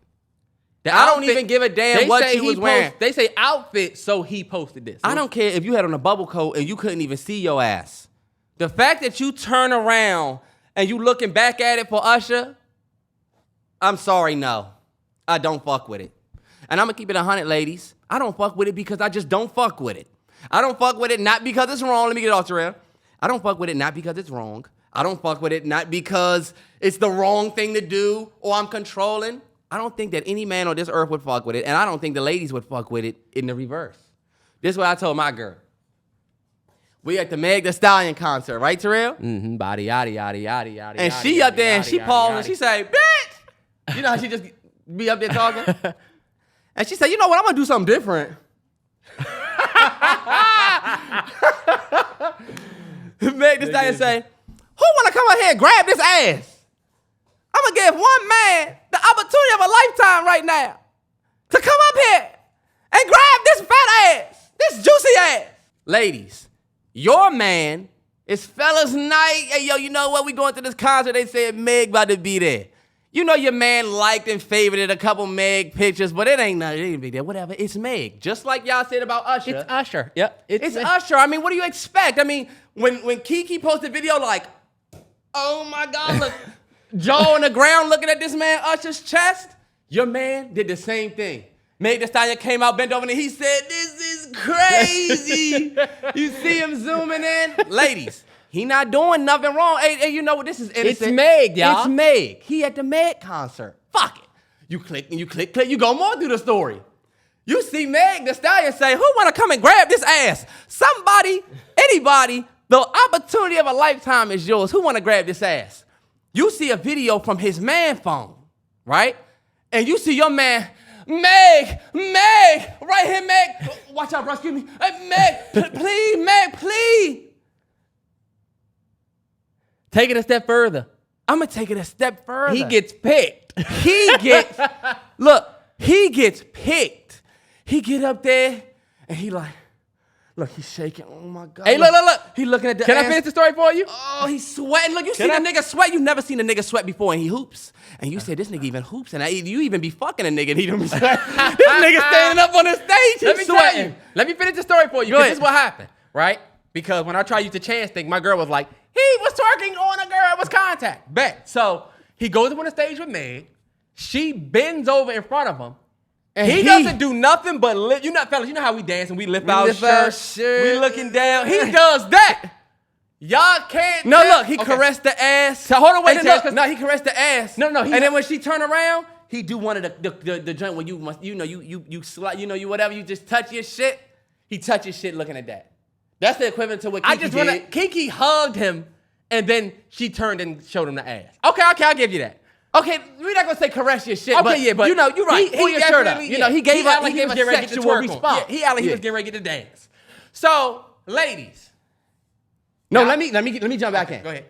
I don't even give a damn what she was wearing. They say outfit, so he posted this. I don't care if you had on a bubble coat and you couldn't even see your ass. The fact that you turn around and you looking back at it for Usher, I'm sorry, no. I don't fuck with it. And I'm going to keep it 100, ladies. I don't fuck with it because I just don't fuck with it. I don't fuck with it not because it's wrong. Let me get it off, Terrell. I don't fuck with it not because it's wrong. I don't fuck with it not because it's the wrong thing to do or I'm controlling. I don't think that any man on this earth would fuck with it, and I don't think the ladies would fuck with it in the reverse. This is what I told my girl. We at the Meg Thee Stallion concert, right, Terrell? Mm-hmm. Body, yaddy, yaddy, yaddy, yaddy. And she up there and she paused and she say, bitch! You know how she just be up there talking? And she said, you know what, I'm gonna do something different. Meg Thee Stallion say, who wanna come out here and grab this ass? I'm gonna give one man the opportunity of a lifetime right now to come up here and grab this fat ass, this juicy ass. Ladies, your man is fellas night. Hey, yo, you know what? We going to this concert. They said Meg about to be there. You know your man liked and favorited a couple Meg pictures, but it ain't nothing. It ain't be there. Whatever. It's Meg. Just like y'all said about Usher. It's Usher. Yep. It's Usher. I mean, what do you expect? I mean, when Keke posted a video like, oh my God, look. Jaw on the ground looking at this man Usher's chest, your man did the same thing. Meg Thee Stallion came out, bent over, and he said, this is crazy. You see him zooming in? Ladies, he not doing nothing wrong. Hey, you know what? This is innocent. It's Meg, y'all. It's Meg. He at the Meg concert. Fuck it. You click and you click, you go more through the story. You see Meg Thee Stallion say, who want to come and grab this ass? Somebody, anybody, the opportunity of a lifetime is yours. Who want to grab this ass? You see a video from his man phone, right? And you see your man Meg, right here, Meg. Watch out, bro. Excuse me. Hey, Meg, please, Meg, please. Take it a step further. I'm going to take it a step further. He gets picked. He gets picked. He get up there and he like, look, he's shaking. Oh my God. Hey, look. He looking at the Can ass. I finish the story for you? Oh, he's sweating. Look, you seen a nigga sweat? You never seen a nigga sweat before and he hoops. And you said, this nigga even hoops. And you even be fucking a nigga and he don't be sweating. This nigga standing up on the stage, Let me he's tell sweating. you. Let me finish the story for you. Go Because ahead. this is what happened, right? Because when I tried to use the chance thing, my girl was like, he was twerking on a girl. It was contact. Bet. So he goes up on the stage with Meg. She bends over in front of him. And he doesn't do nothing but lift. You know, fellas, you know how we dance and we lift our shirts. We looking down. He does that. Y'all can't. No, tell. look, he caressed the ass. So hold on, wait, And then, Terrance, no, he caressed the ass. No, and then when she turn around, he do one of the joint where you must, you slide, you whatever, you just touch your shit. He touch his shit looking at that. That's the equivalent to what Keke did. Keke hugged him, and then she turned and showed him the ass. Okay, I'll give you that. Okay, we're not gonna say caress your shit. Okay, but, yeah, but you know, you're right. Pull your shirt up. You know, he gave up. He gave a sexual response. Yeah, he acted like he was getting ready to get the dance. So, ladies. No, Yeah. let me jump back in. Go ahead.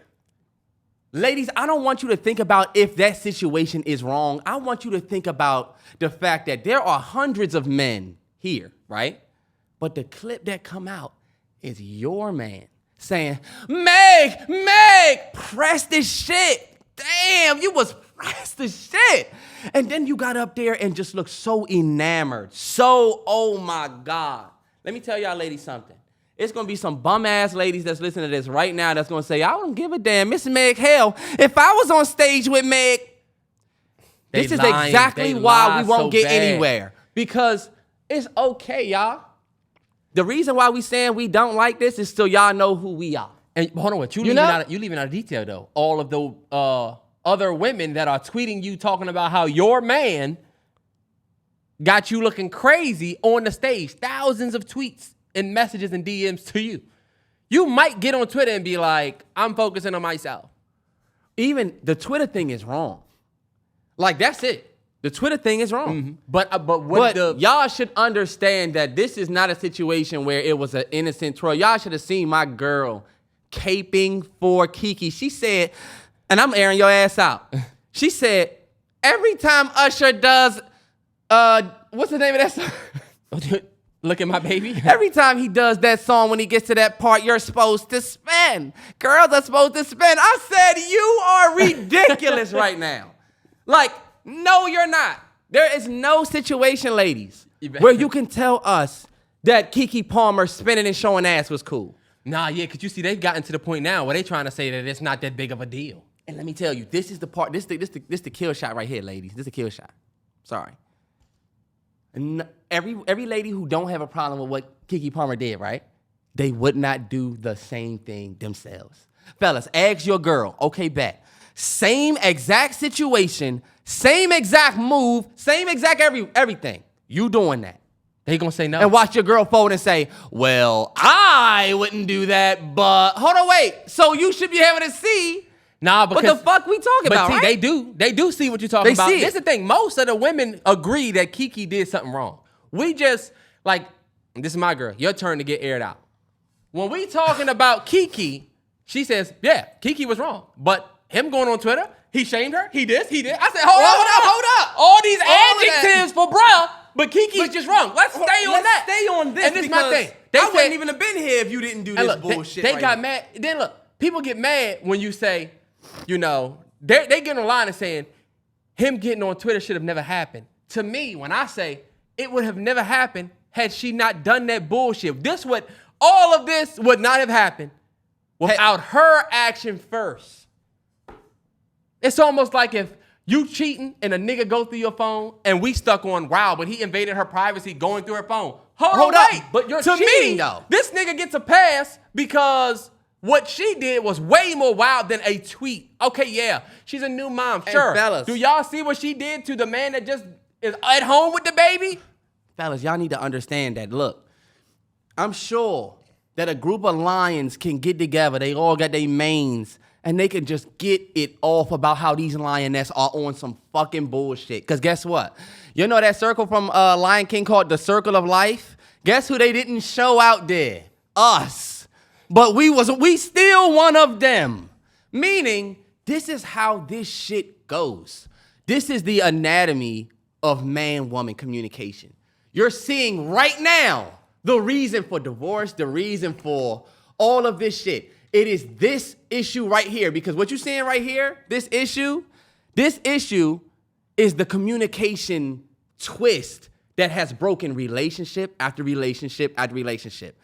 Ladies, I don't want you to think about if that situation is wrong. I want you to think about the fact that there are hundreds of men here, right? But the clip that come out is your man saying, Meg, press this shit. Damn, you was press the shit. And then you got up there and just looked so enamored. So, oh my God. Let me tell y'all ladies something. It's going to be some bum-ass ladies that's listening to this right now that's going to say, I don't give a damn. Miss Meg, hell, if I was on stage with Meg, this is exactly why we won't get anywhere. Because it's okay, y'all. The reason why we saying we don't like this is so y'all know who we are. And hold on, you leaving out of detail, though. All of the other women that are tweeting you talking about how your man got you looking crazy on the stage. Thousands of tweets and messages and DMs to you. You might get on Twitter and be like, I'm focusing on myself. Even the Twitter thing is wrong. Like, that's it. The Twitter thing is wrong. Mm-hmm. But y'all should understand that this is not a situation where it was an innocent troll. Y'all should have seen my girl caping for Keke. She said, and I'm airing your ass out. She said, every time Usher does, what's the name of that song? Look at my baby. Every time he does that song, when he gets to that part, you're supposed to spin. Girls are supposed to spin. I said, you are ridiculous right now. Like, no, you're not. There is no situation, ladies, where you can tell us that Keke Palmer spinning and showing ass was cool. Nah, yeah, because you see, they've gotten to the point now where they're trying to say that it's not that big of a deal. And let me tell you, this is the part, this the kill shot right here, ladies. This is a kill shot. Sorry. And every lady who don't have a problem with what Keke Palmer did, right? They would not do the same thing themselves. Fellas, ask your girl, okay, bet. Same exact situation, same exact move, same exact everything. You doing that. They gonna say no. And watch your girl fold and say, well, I wouldn't do that, but hold on, wait. So you should be able to see because what the fuck we talking about, see, right? they do see what you're talking about. See it. This is the thing. Most of the women agree that Keke did something wrong. We just, like, this is my girl. Your turn to get aired out. When we talking about Keke, she says, yeah, Keke was wrong. But him going on Twitter, he shamed her. He did. I said, hold up. All these adjectives for bruh, but Keke's just wrong. Let's stay on that. Stay on this. And this is my thing. I wouldn't even have been here if you didn't do this bullshit. They got mad. Then look, people get mad when you say, you know, they get online and saying, him getting on Twitter should have never happened. To me, when I say it would have never happened had she not done that bullshit. All of this would not have happened without her action first. It's almost like if you cheating and a nigga go through your phone and we stuck on, wow, but he invaded her privacy going through her phone. Hold up. Wait. But you're to cheating, me, though. This nigga gets a pass because what she did was way more wild than a tweet. Okay, yeah, she's a new mom, sure. Fellas, do y'all see what she did to the man that just is at home with the baby? Fellas, y'all need to understand that, look, I'm sure that a group of lions can get together. They all got their manes. and they can just get it off about how these lionesses are on some fucking bullshit. Because guess what? You know that circle from Lion King called the Circle of Life? Guess who they didn't show out there? Us. But we still one of them. Meaning, this is how this shit goes. This is the anatomy of man-woman communication. You're seeing right now the reason for divorce, the reason for all of this shit. It is this issue right here, because what you're seeing right here, this issue is the communication twist that has broken relationship after relationship after relationship.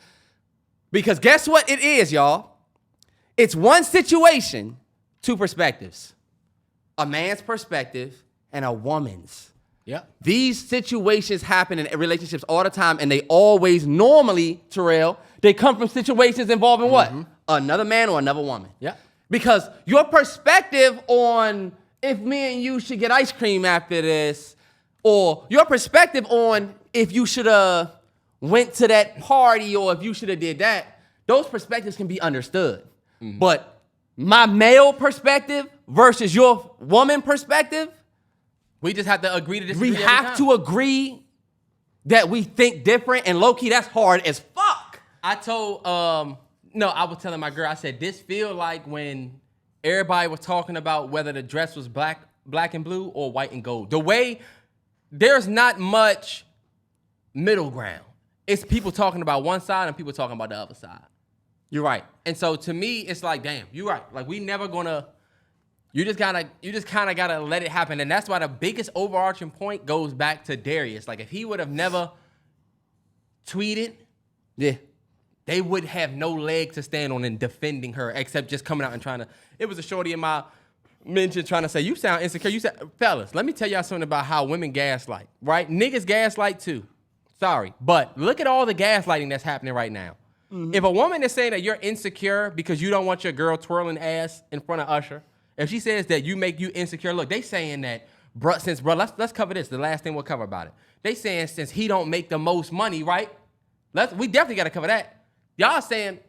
Because guess what it is, y'all? It's one situation, two perspectives. A man's perspective and a woman's. Yeah. These situations happen in relationships all the time, and they always normally, Terrell, they come from situations involving what? Another man or another woman. Yeah. Because your perspective on if me and you should get ice cream after this, or your perspective on if you should have went to that party or if you should have did that, those perspectives can be understood. But my male perspective versus your woman perspective, We just have to agree to disagree. we have to agree that we think different, and low-key, that's hard as fuck. I told, I was telling my girl, I said, this feel like when everybody was talking about whether the dress was black and blue or white and gold. The way, there's not much middle ground. It's people talking about one side and people talking about the other side. You're right. And so to me, it's like, damn, you're right. Like, we never gonna, you just kind of gotta let it happen. And that's why the biggest overarching point goes back to Darius. Like, if he would have never tweeted, Yeah. they would have no leg to stand on in defending her, except just coming out and trying to. It was a shorty in my mention trying to say, you sound insecure. You said, fellas, let me tell y'all something about how women gaslight, right? Niggas gaslight too. Sorry. But look at all the gaslighting that's happening right now. If a woman is saying that you're insecure because you don't want your girl twirling ass in front of Usher, if she says that you make you insecure, look, they saying that, let's cover this. The last thing we'll cover about it. They saying since he don't make the most money, right? We definitely got to cover that. Y'all saying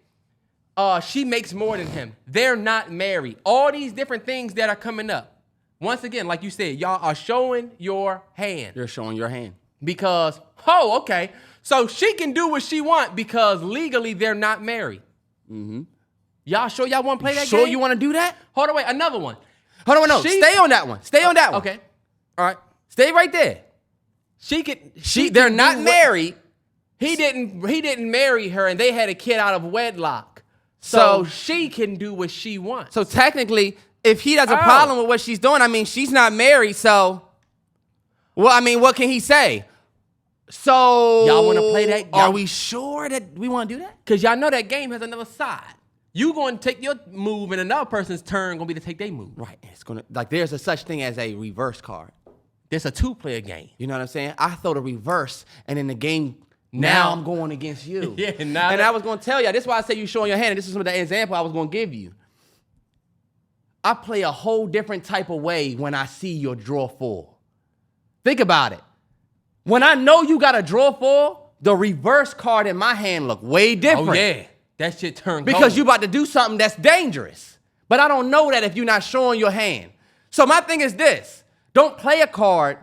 she makes more than him. They're not married. All these different things that are coming up. Once again, like you said, y'all are showing your hand. You're showing your hand. Because, oh, okay. So she can do what she want because legally they're not married. Y'all sure y'all want to play that game? Sure you want to do that? Hold on, wait, another one. Hold on, no. Stay on that one. Stay on that one. Okay. All right. Stay right there. They're not married. He didn't marry her, and they had a kid out of wedlock. So she can do what she wants. So technically, if he has a problem with what she's doing, I mean, she's not married, so, well, I mean, what can he say? So y'all want to play that? Are we sure that we want to do that? Because y'all know that game has another side. You going to take your move, and another person's turn going to be to take their move. Right. It's gonna, like, there's a such thing as a reverse card. There's a two-player game. You know what I'm saying? I throw the reverse, and in the game, now I'm going against you. Yeah, and I was going to tell you, this is why I say you showing your hand, and this is some of the example I was going to give you. I play a whole different type of way when I see your draw full. Think about it. When I know you got a draw full, the reverse card in my hand look way different. Oh, yeah. That shit turned because you about to do something that's dangerous. But I don't know that if you're not showing your hand. So my thing is this. Don't play a card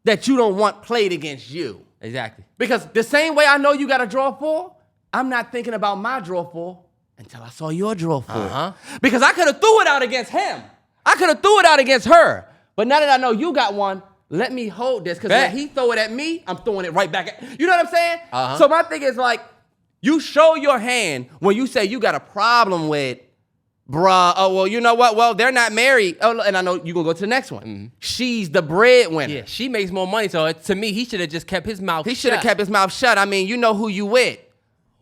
that you don't want played against you. Exactly. Because the same way I know you got a draw full, I'm not thinking about my draw full until I saw your draw full. Because I could have threw it out against him. I could have threw it out against her. But now that I know you got one, let me hold this. Because when he throw it at me, I'm throwing it right back at you. Know what I'm saying? So my thing is like, you show your hand when you say you got a problem with, bruh, oh, well, you know what? Well, they're not married. Oh, and I know you're going to go to the next one. She's the breadwinner. Yeah, she makes more money. So to me, he should have just kept his mouth shut. He should have kept his mouth shut. I mean, you know who you with.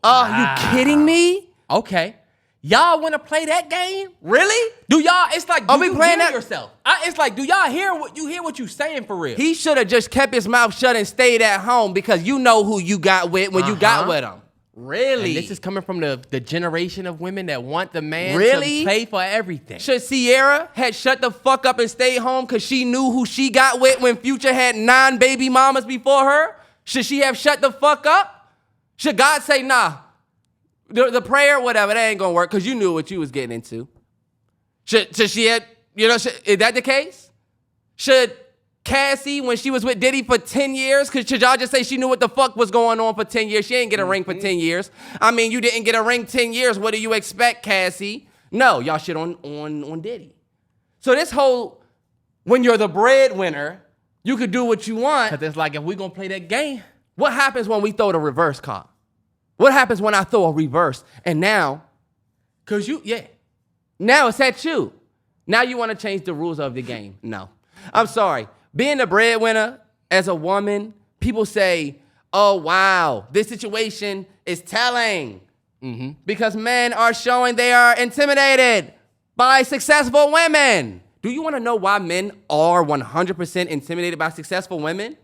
You kidding me? Okay. Y'all want to play that game? Really? Do y'all, it's like, do you playing hear that yourself? It's like, do y'all hear what you saying for real? He should have just kept his mouth shut and stayed at home because you know who you got with when you got with him. Really? And this is coming from the generation of women that want the man to pay for everything. Should Sierra had shut the fuck up and stayed home because she knew who she got with when Future had 9 baby mamas before her? Should she have shut the fuck up? Should God say, nah, the prayer, whatever, that ain't gonna work because you knew what you was getting into? Should she have, is that the case? Should Cassie, when she was with Diddy for 10 years, should y'all just say she knew what the fuck was going on for 10 years? She didn't get a ring for 10 years. I mean, you didn't get a ring 10 years. What do you expect, Cassie? No, y'all shit on Diddy. So this whole, when you're the breadwinner, you could do what you want. Because it's like, if we going to play that game. What happens when we throw the reverse card? What happens when I throw a reverse? And now, now it's at you. Now you want to change the rules of the game. No. I'm sorry. Being the breadwinner as a woman, people say, oh, wow, this situation is telling. Because men are showing they are intimidated by successful women. Do you want to know why men are 100% intimidated by successful women?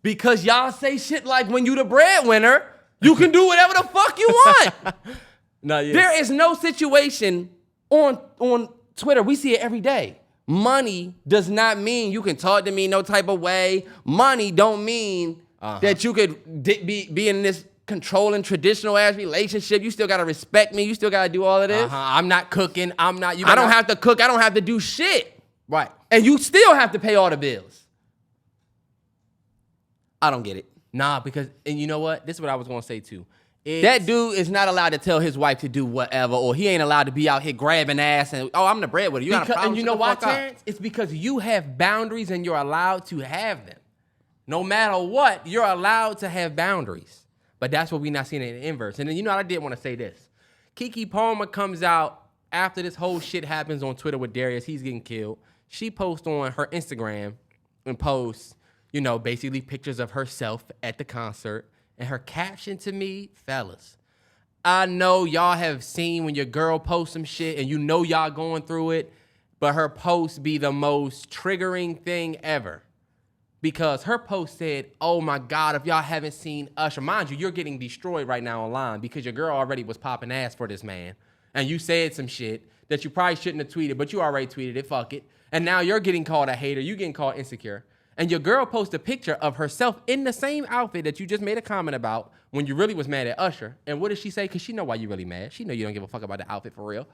Because y'all say shit like, when you the breadwinner, you can do whatever the fuck you want. There is no situation on Twitter. We see it every day. Money does not mean you can talk to me no type of way. Money don't mean that you could be in this controlling traditional ass relationship. You still gotta respect me. You still gotta do all of this. I'm not cooking. I don't have to cook. I don't have to do shit. Right. And you still have to pay all the bills. I don't get it. Nah, because, and you know what? This is what I was gonna say too. That dude is not allowed to tell his wife to do whatever, or he ain't allowed to be out here grabbing ass and, oh, I'm the breadwinner. You got a problem? And you know why, Terrance? It's because you have boundaries and you're allowed to have them. No matter what, you're allowed to have boundaries. But that's what we're not seeing in the inverse. And then, you know, I did want to say this. Keke Palmer comes out after this whole shit happens on Twitter with Darius. He's getting killed. She posts on her Instagram and posts, you know, basically pictures of herself at the concert. And her caption to me, fellas, I know y'all have seen when your girl posts some shit and you know y'all going through it, but her post be the most triggering thing ever. Because her post said, oh my God, if y'all haven't seen Usher, mind you, you're getting destroyed right now online because your girl already was popping ass for this man. And you said some shit that you probably shouldn't have tweeted, but you already tweeted it, fuck it. And now you're getting called a hater, you getting called insecure. And your girl posts a picture of herself in the same outfit that you just made a comment about when you really was mad at Usher. And what did she say? Because she know why you really mad. She know you don't give a fuck about the outfit for real.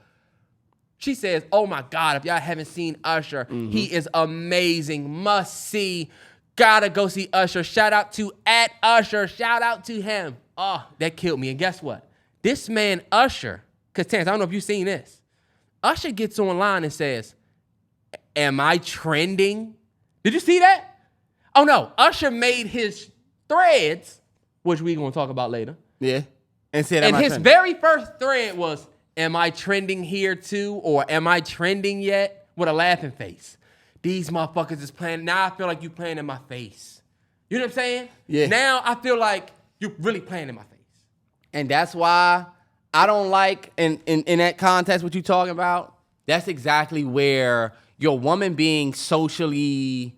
She says, oh my God, if y'all haven't seen Usher, he is amazing, must see, gotta go see Usher. Shout out to @Usher, shout out to him. Oh, that killed me. And guess what? This man Usher, because Terrance, I don't know if you've seen this. Usher gets online and says, am I trending? Did you see that? Oh no, Usher made his threads, which we gonna talk about later. Yeah. And said, and his very first thread was, am I trending here too? Or am I trending yet? With a laughing face. These motherfuckers is playing, now I feel like you playing in my face. You know what I'm saying? Yeah. Now I feel like you're really playing in my face. And that's why I don't like, in that context, what you talking about, that's exactly where your woman being socially,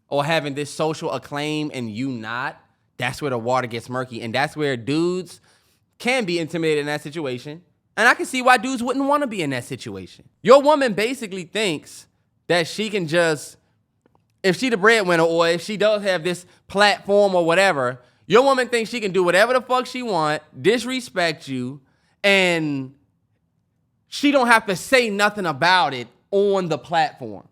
or having this social acclaim and you not, that's where the water gets murky. And that's where dudes can be intimidated in that situation. And I can see why dudes wouldn't want to be in that situation. Your woman basically thinks that she can just, if she the breadwinner or if she does have this platform or whatever, your woman thinks she can do whatever the fuck she want, disrespect you, and she don't have to say nothing about it on the platform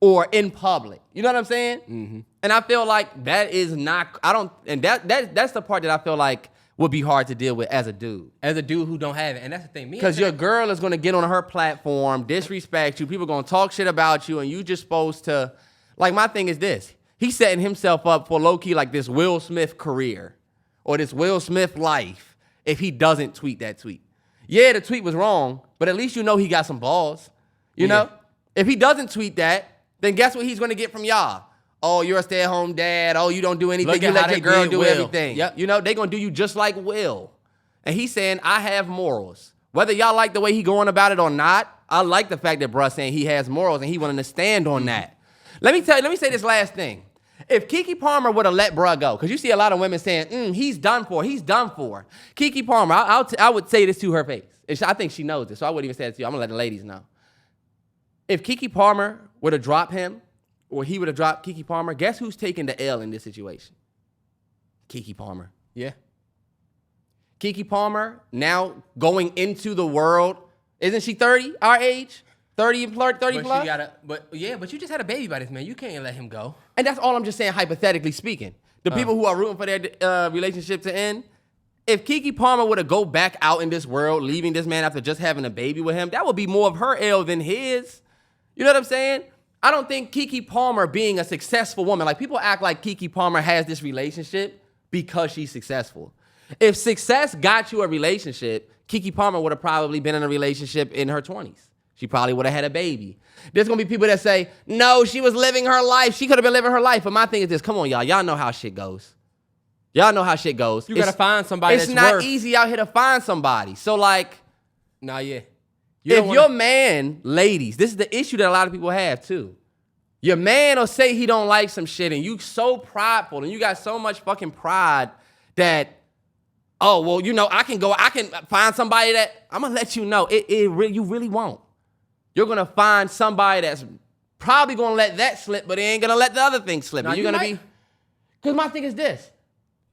or in public. You know what I'm saying? And I feel like that is not, that's the part that I feel like would be hard to deal with as a dude. As a dude who don't have it. And that's the thing. Because your girl is going to get on her platform, disrespect you, people going to talk shit about you, and you just supposed to, like, my thing is this. He's setting himself up for low-key like this Will Smith career or this Will Smith life if he doesn't tweet that tweet. Yeah, the tweet was wrong, but at least you know he got some balls. You know? If he doesn't tweet that, then guess what he's going to get from y'all? Oh, you're a stay-at-home dad. Oh, you don't do anything. You let your girl do everything. Yep. You know, they're going to do you just like Will. And he's saying, I have morals. Whether y'all like the way he going about it or not, I like the fact that bruh saying he has morals and he willing to stand on that. Let me say this last thing. If Keke Palmer would have let bruh go, because you see a lot of women saying, he's done for, he's done for. Keke Palmer, I would say this to her face. I think she knows this, so I wouldn't even say it to you. I'm going to let the ladies know. If Keke Palmer would have dropped him, or he would have dropped Keke Palmer, guess who's taking the L in this situation? Keke Palmer. Yeah. Keke Palmer now going into the world Isn't she 30, our age? 30 plus? But you just had a baby by this man. You can't let him go. And that's all I'm just saying, hypothetically speaking. The people who are rooting for their relationship to end, if Keke Palmer were to go back out in this world, leaving this man after just having a baby with him, that would be more of her L than his. You know what I'm saying? I don't think Keke Palmer being a successful woman, like people act like Keke Palmer has this relationship because she's successful. If success got you a relationship, Keke Palmer would have probably been in a relationship in her 20s. She probably would have had a baby. There's going to be people that say, no, she was living her life. She could have been living her life. But my thing is this. Come on, y'all. Y'all know how shit goes. Y'all know how shit goes. You got to find somebody that's It's not easy out here to find somebody. So, like, nah, yeah. if your man, ladies, this is the issue that a lot of people have, too. Your man will say he don't like some shit, and you so prideful, and you got so much fucking pride that, oh, well, you know, I can find somebody that, I'm going to let you know, you really won't. You're going to find somebody that's probably going to let that slip, but they ain't going to let the other thing slip. Now, and you're going to be, because my thing is this.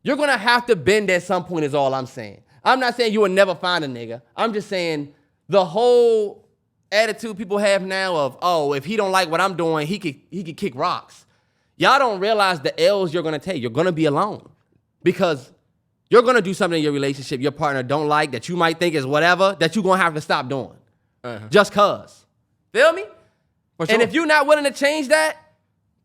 You're going to have to bend at some point is all I'm saying. I'm not saying you will never find a nigga. I'm just saying the whole attitude people have now of, oh, if he don't like what I'm doing, he could kick rocks. Y'all don't realize the L's you're going to take. You're going to be alone because you're going to do something in your relationship your partner don't like that you might think is whatever that you're going to have to stop doing. Just cause. Feel me? Sure. And if you're not willing to change that,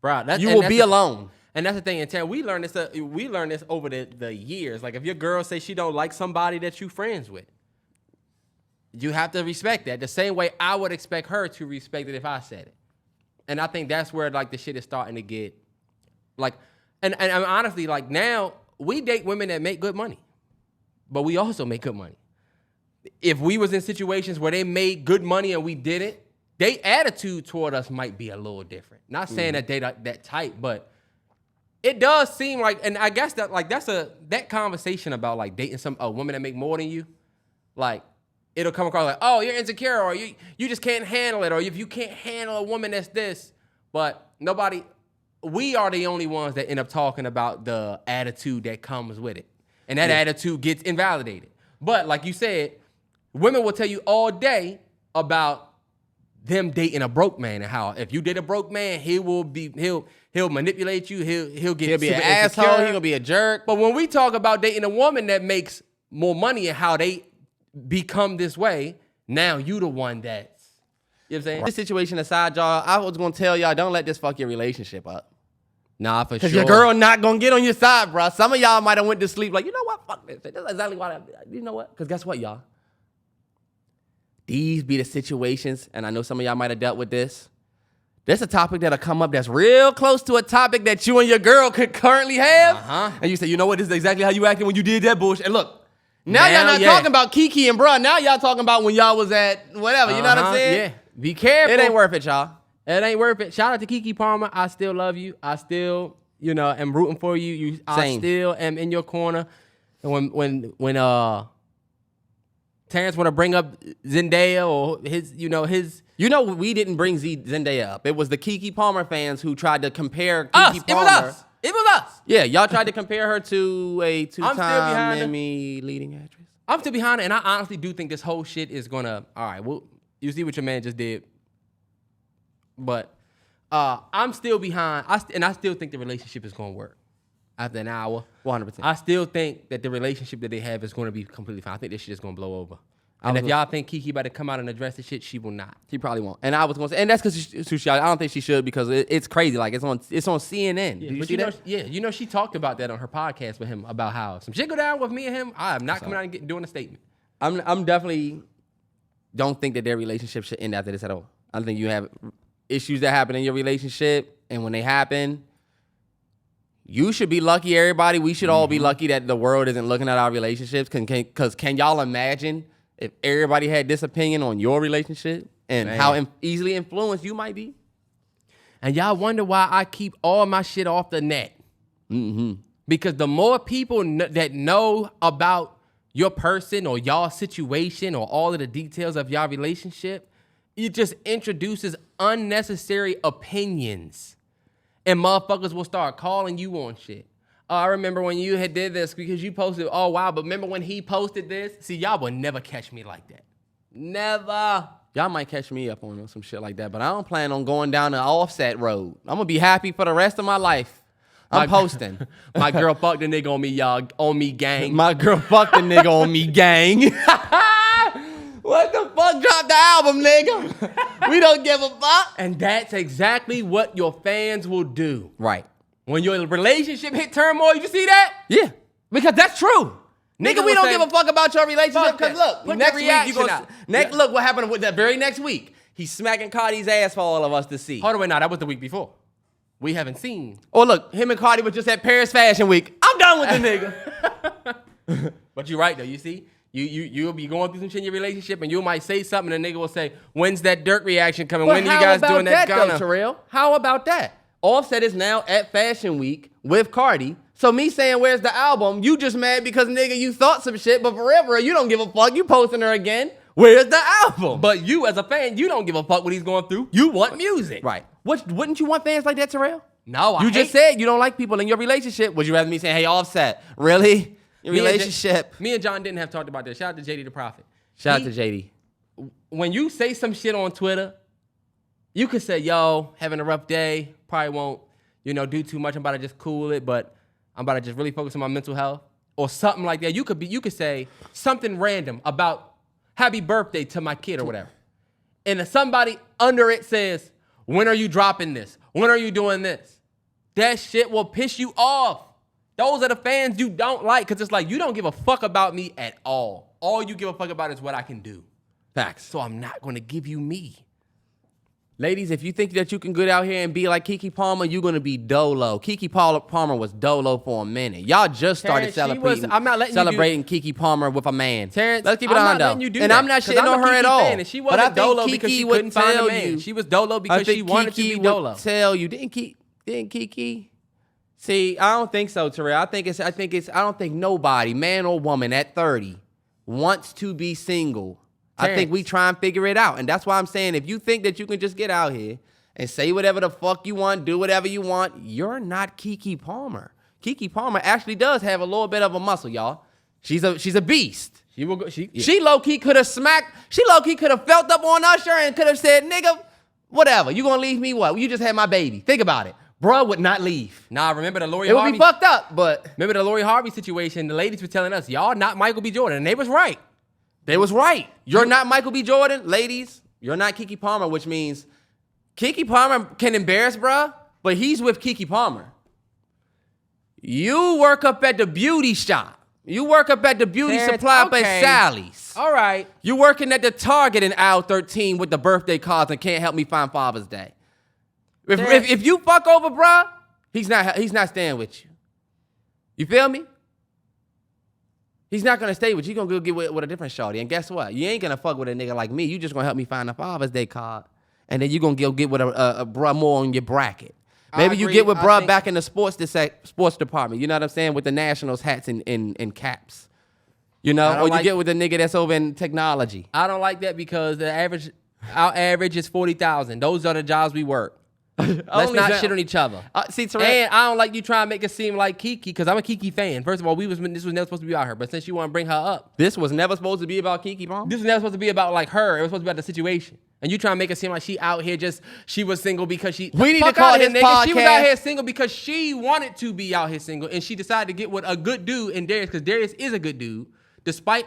bro, you will be alone. And that's the thing. And Terrance, we learned this over the years. Like if your girl says she don't like somebody that you friends with, you have to respect that. The same way I would expect her to respect it if I said it. And I think that's where like the shit is starting to get like, and honestly, like now we date women that make good money, but we also make good money. If we was in situations where they made good money and we didn't, their attitude toward us might be a little different. Not saying that they that tight, but it does seem like, and I guess that like that conversation about like dating a woman that make more than you, like it'll come across like, oh, you're insecure, or you just can't handle it, or if you can't handle a woman that's this, but we are the only ones that end up talking about the attitude that comes with it, and that attitude gets invalidated. But like you said, women will tell you all day about them dating a broke man and how if you date a broke man, he'll manipulate you, he'll be an asshole, he'll be a jerk. But when we talk about dating a woman that makes more money and how they become this way, now you the one that's, you know what I'm saying? This situation aside, y'all, I was gonna tell y'all, don't let this fuck your relationship up. Nah, for sure. Because your girl not gonna get on your side, bro. Some of y'all might have went to sleep like, you know what, fuck this. That's exactly why, you know what? Because guess what, y'all? These be the situations, and I know some of y'all might have dealt with this. There's a topic that'll come up that's real close to a topic that you and your girl could currently have. And you say, you know what, this is exactly how you acted when you did that bullshit. And look, now y'all not talking about Keke and bruh. Now y'all talking about when y'all was at whatever. You know what I'm saying? Yeah. Be careful. It ain't worth it, y'all. It ain't worth it. Shout out to Keke Palmer. I still love you. I still, am rooting for you. I still am in your corner. And when Terrance want to bring up Zendaya or his. We didn't bring Zendaya up. It was the Keke Palmer fans who tried to compare Keke Palmer. It was us. Yeah, y'all tried to compare her to a two-time Emmy leading actress. I'm still behind it, and I honestly do think this whole shit is gonna. All right, well, you see what your man just did, but I'm still behind. I still think the relationship is gonna work after an hour. 100%. I still think that the relationship that they have is going to be completely fine. I think this shit is going to blow over. And if y'all think Keke about to come out and address the shit, she will not. She probably won't. And I was going to say, and that's because I don't think she should because it's crazy. Like it's on CNN. Yeah, Did you see that? She talked about that on her podcast with him about how some shit go down with me and him. I am not coming out and doing a statement. I'm definitely don't think that their relationship should end after this at all. I think you have issues that happen in your relationship, and when they happen, you should be lucky, everybody. We should all be lucky that the world isn't looking at our relationships. Because can y'all imagine if everybody had this opinion on your relationship and how easily influenced you might be? And y'all wonder why I keep all my shit off the net. Because the more people that know about your person or y'all situation or all of the details of y'all relationship, it just introduces unnecessary opinions. And motherfuckers will start calling you on shit. I remember when you had did this because you posted, oh, wow, but remember when he posted this? See, y'all will never catch me like that. Never. Y'all might catch me up on some shit like that, but I don't plan on going down the Offset road. I'm gonna be happy for the rest of my life. I'm posting. My girl fucked the nigga on me, y'all. On me, gang. My girl fucked the nigga on me, gang. What the fuck? Drop the album, nigga. We don't give a fuck. And that's exactly what your fans will do. Right. When your relationship hit turmoil, you see that? Yeah. Because that's true. Nigga, we will don't say, give a fuck about your relationship. fuck Because that. look, Put next the week you reaction gonna out. look what happened with that very next week. He's smacking Cardi's ass for all of us to see. Hold on, wait, no, that was the week before. We haven't seen. Oh look, him and Cardi was just at Paris Fashion Week. I'm done with the nigga. But you're right though. You see, you'll be going through some shit in your relationship, and you might say something, and the nigga will say, "When's that dirt reaction coming? When are you guys doing that?" Though, Terrell? How about that? Offset is now at Fashion Week with Cardi. So me saying, "Where's the album?" You just mad because nigga you thought some shit, but forever you don't give a fuck. You posting her again. Where's the album? But you, as a fan, you don't give a fuck what he's going through. You want music, Right. Wouldn't you want fans like that, Terrell? No, You just said you don't like people in your relationship. Would you rather me say, "Hey, Offset, really? Your relationship?" Me and John didn't have talked about this. Shout out to JD the Prophet. Shout out to JD. When you say some shit on Twitter, you could say, "Yo, having a rough day. Probably won't, do too much. I'm about to just cool it, but I'm about to just really focus on my mental health," or something like that. You could say something random about happy birthday to my kid or whatever, and if somebody under it says, "When are you dropping this? When are you doing this?" That shit will piss you off. Those are the fans you don't like, because it's like, you don't give a fuck about me at all. All you give a fuck about is what I can do. Facts. So I'm not going to give you me. Ladies, if you think that you can get out here and be like Keke Palmer, you're going to be dolo. Keke Palmer was dolo for a minute. Y'all just started Terrance, I'm not letting celebrating Keke Palmer with a man. Terrance, let's keep it I'm on, not letting you do and that, I'm not 'cause shitting I'm on a her Keke at all. fan, and she But I wasn't dolo think because she Keke would couldn't find a tell man. you. She was dolo because she wanted to be would dolo. tell you. Didn't Keke? See, I don't think so, Terrell. I don't think nobody, man or woman at 30, wants to be single. I think we try and figure it out. And that's why I'm saying, if you think that you can just get out here and say whatever the fuck you want, do whatever you want, you're not Keke Palmer. Keke Palmer actually does have a little bit of a muscle, y'all. She's a beast. She will go. Yeah. She low-key could have smacked, she low-key could have felt up on Usher and could have said, "Nigga, whatever, you gonna leave me what? You just had my baby." Think about it. Bruh would not leave. Nah, remember the Lori It would Harvey? be fucked up, but Remember the Lori Harvey situation? The ladies were telling us, "Y'all not Michael B. Jordan," and they was right. they was right. You're not Michael B. Jordan, ladies. You're not Keke Palmer, which means Keke Palmer can embarrass bruh, but he's with Keke Palmer. You work up at the beauty shop. You work up at the beauty Terrance, supply up okay. at Sally's. All right. You working at the Target in aisle 13 with the birthday cards and can't help me find Father's Day. If you fuck over, bruh, he's not staying with you. You feel me? He's not gonna stay with you. He's gonna go get with a different shorty. And guess what? You ain't gonna fuck with a nigga like me. You just gonna help me find a Father's Day card. And then you gonna go get with a bruh more on your bracket. Maybe you agree. get with I bruh think- back in the sports department. You know what I'm saying? With the Nationals hats and caps. You know? I don't Or you like- get with a nigga that's over in technology. I don't like that because our average is 40,000. Those are the jobs we work. Let's Only not that- shit on each other. See, Terrell, And I don't like you trying to make it seem like Keke, because I'm a Keke fan. First of all, this was never supposed to be about her, but since you want to bring her up, this was never supposed to be about Keke Palmer. this was never supposed to be about like her. It was supposed to be about the situation. And you trying to make it seem like she out here she was single because she. We need to Fuck call outta here, this nigga. She was out podcast- here single because she wanted to be out here single, and she decided to get with a good dude in Darius, because Darius is a good dude, despite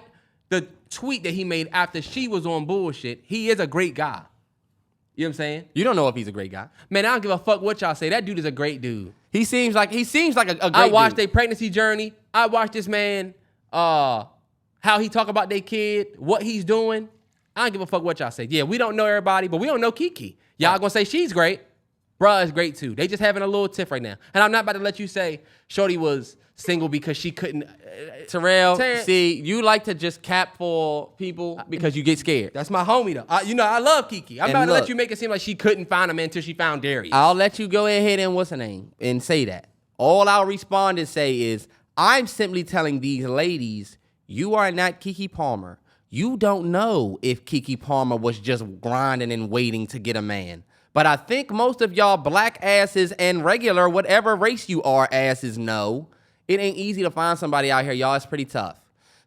the tweet that he made after she was on bullshit. He is a great guy. You know what I'm saying? You don't know if he's a great guy. Man, I don't give a fuck what y'all say. That dude is a great dude. He seems like a great I watched dude. their pregnancy journey. I watched this man, how he talk about their kid, what he's doing. I don't give a fuck what y'all say. Yeah, we don't know everybody, but we don't know Keke. Y'all gonna say she's great. Bruh is great too. They just having a little tiff right now. And I'm not about to let you say Shorty was single because she couldn't. Terrell, Terrance. see, you like to just cap for people because you get scared. That's my homie though. I love Keke. I'm And about to look, let you make it seem like she couldn't find a man until she found Darius. I'll let you go ahead and what's her name and say that. All I'll respond and say is, I'm simply telling these ladies, you are not Keke Palmer. You don't know if Keke Palmer was just grinding and waiting to get a man. But I think most of y'all black asses and regular, whatever race you are, asses know, it ain't easy to find somebody out here, y'all. It's pretty tough.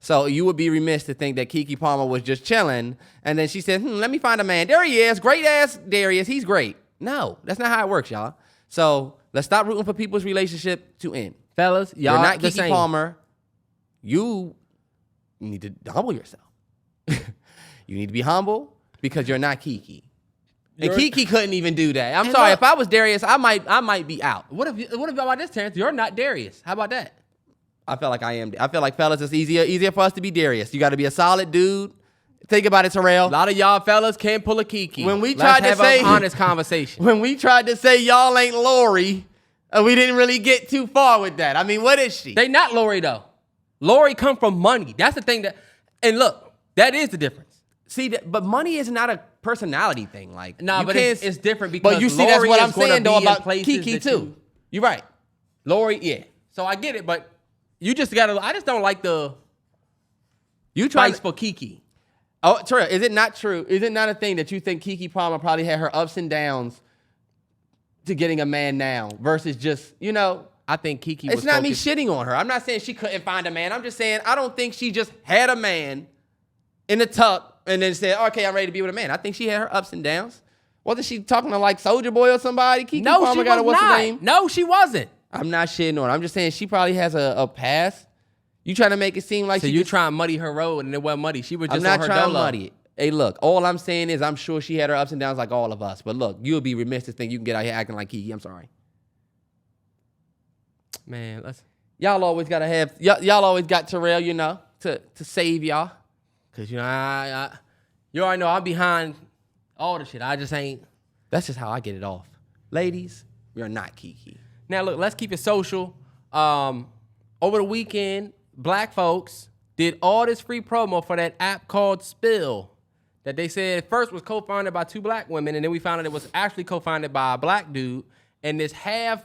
So you would be remiss to think that Keke Palmer was just chilling, and then she said, let me find a man. There he is, great ass Darius, he's great. No, that's not how it works, y'all. So let's stop rooting for people's relationship to end. Fellas, y'all You're not the Keke same. Palmer. You need to humble yourself. You need to be humble because you're not Keke. And Keke couldn't even do that. I'm sorry. If I was Darius, I might be out. What about this, Terrance? You're not Darius. How about that? I feel like I am. I feel like, fellas, it's easier for us to be Darius. You got to be a solid dude. Think about it, Terrell. A lot of y'all fellas can't pull a Keke. When we Let's tried to have say an honest conversation. When we tried to say y'all ain't Lori, we didn't really get too far with that. I mean, what is she? They not Lori though. Lori come from money. That's the thing and look, that is the difference. See, but money is not a personality thing. Like, Nah, you but can't, it's different because but you see, Lori that's what I'm is gonna saying though be in about places Keke that too. You're right. Lori, yeah. So I get it, but you just gotta. I just don't like the You try price for Keke. Oh, Terrell, is it not true? Is it not a thing that you think Keke Palmer probably had her ups and downs to getting a man now versus just, I think Keke. It's was not me focused- shitting on her. I'm not saying she couldn't find a man. I'm just saying I don't think she just had a man in the tuck and then said, okay, I'm ready to be with a man. I think she had her ups and downs. Wasn't she talking to like Soulja Boy or somebody? Keke No, Palmer she got a was what's her not. name? No, she wasn't. I'm not shitting on her. I'm just saying she probably has a past. You trying to make it seem like So you trying to muddy her road and it wasn't muddy. She was just I'm not on her trying to dolo. muddy it. Hey, look, all I'm saying is I'm sure she had her ups and downs like all of us. But look, you'll be remiss to think you can get out here acting like Keke. I'm sorry. Man, Y'all always got to have, y'all always got Terrell, to save y'all. because you already know I'm behind all the shit. I just ain't. That's just how I get it off. Ladies, you're not Keke. Now look, let's keep it social. Over the weekend, black folks did all this free promo for that app called Spill that they said at first was co-founded by 2 black women, and then we found out it was actually co-founded by a black dude and this half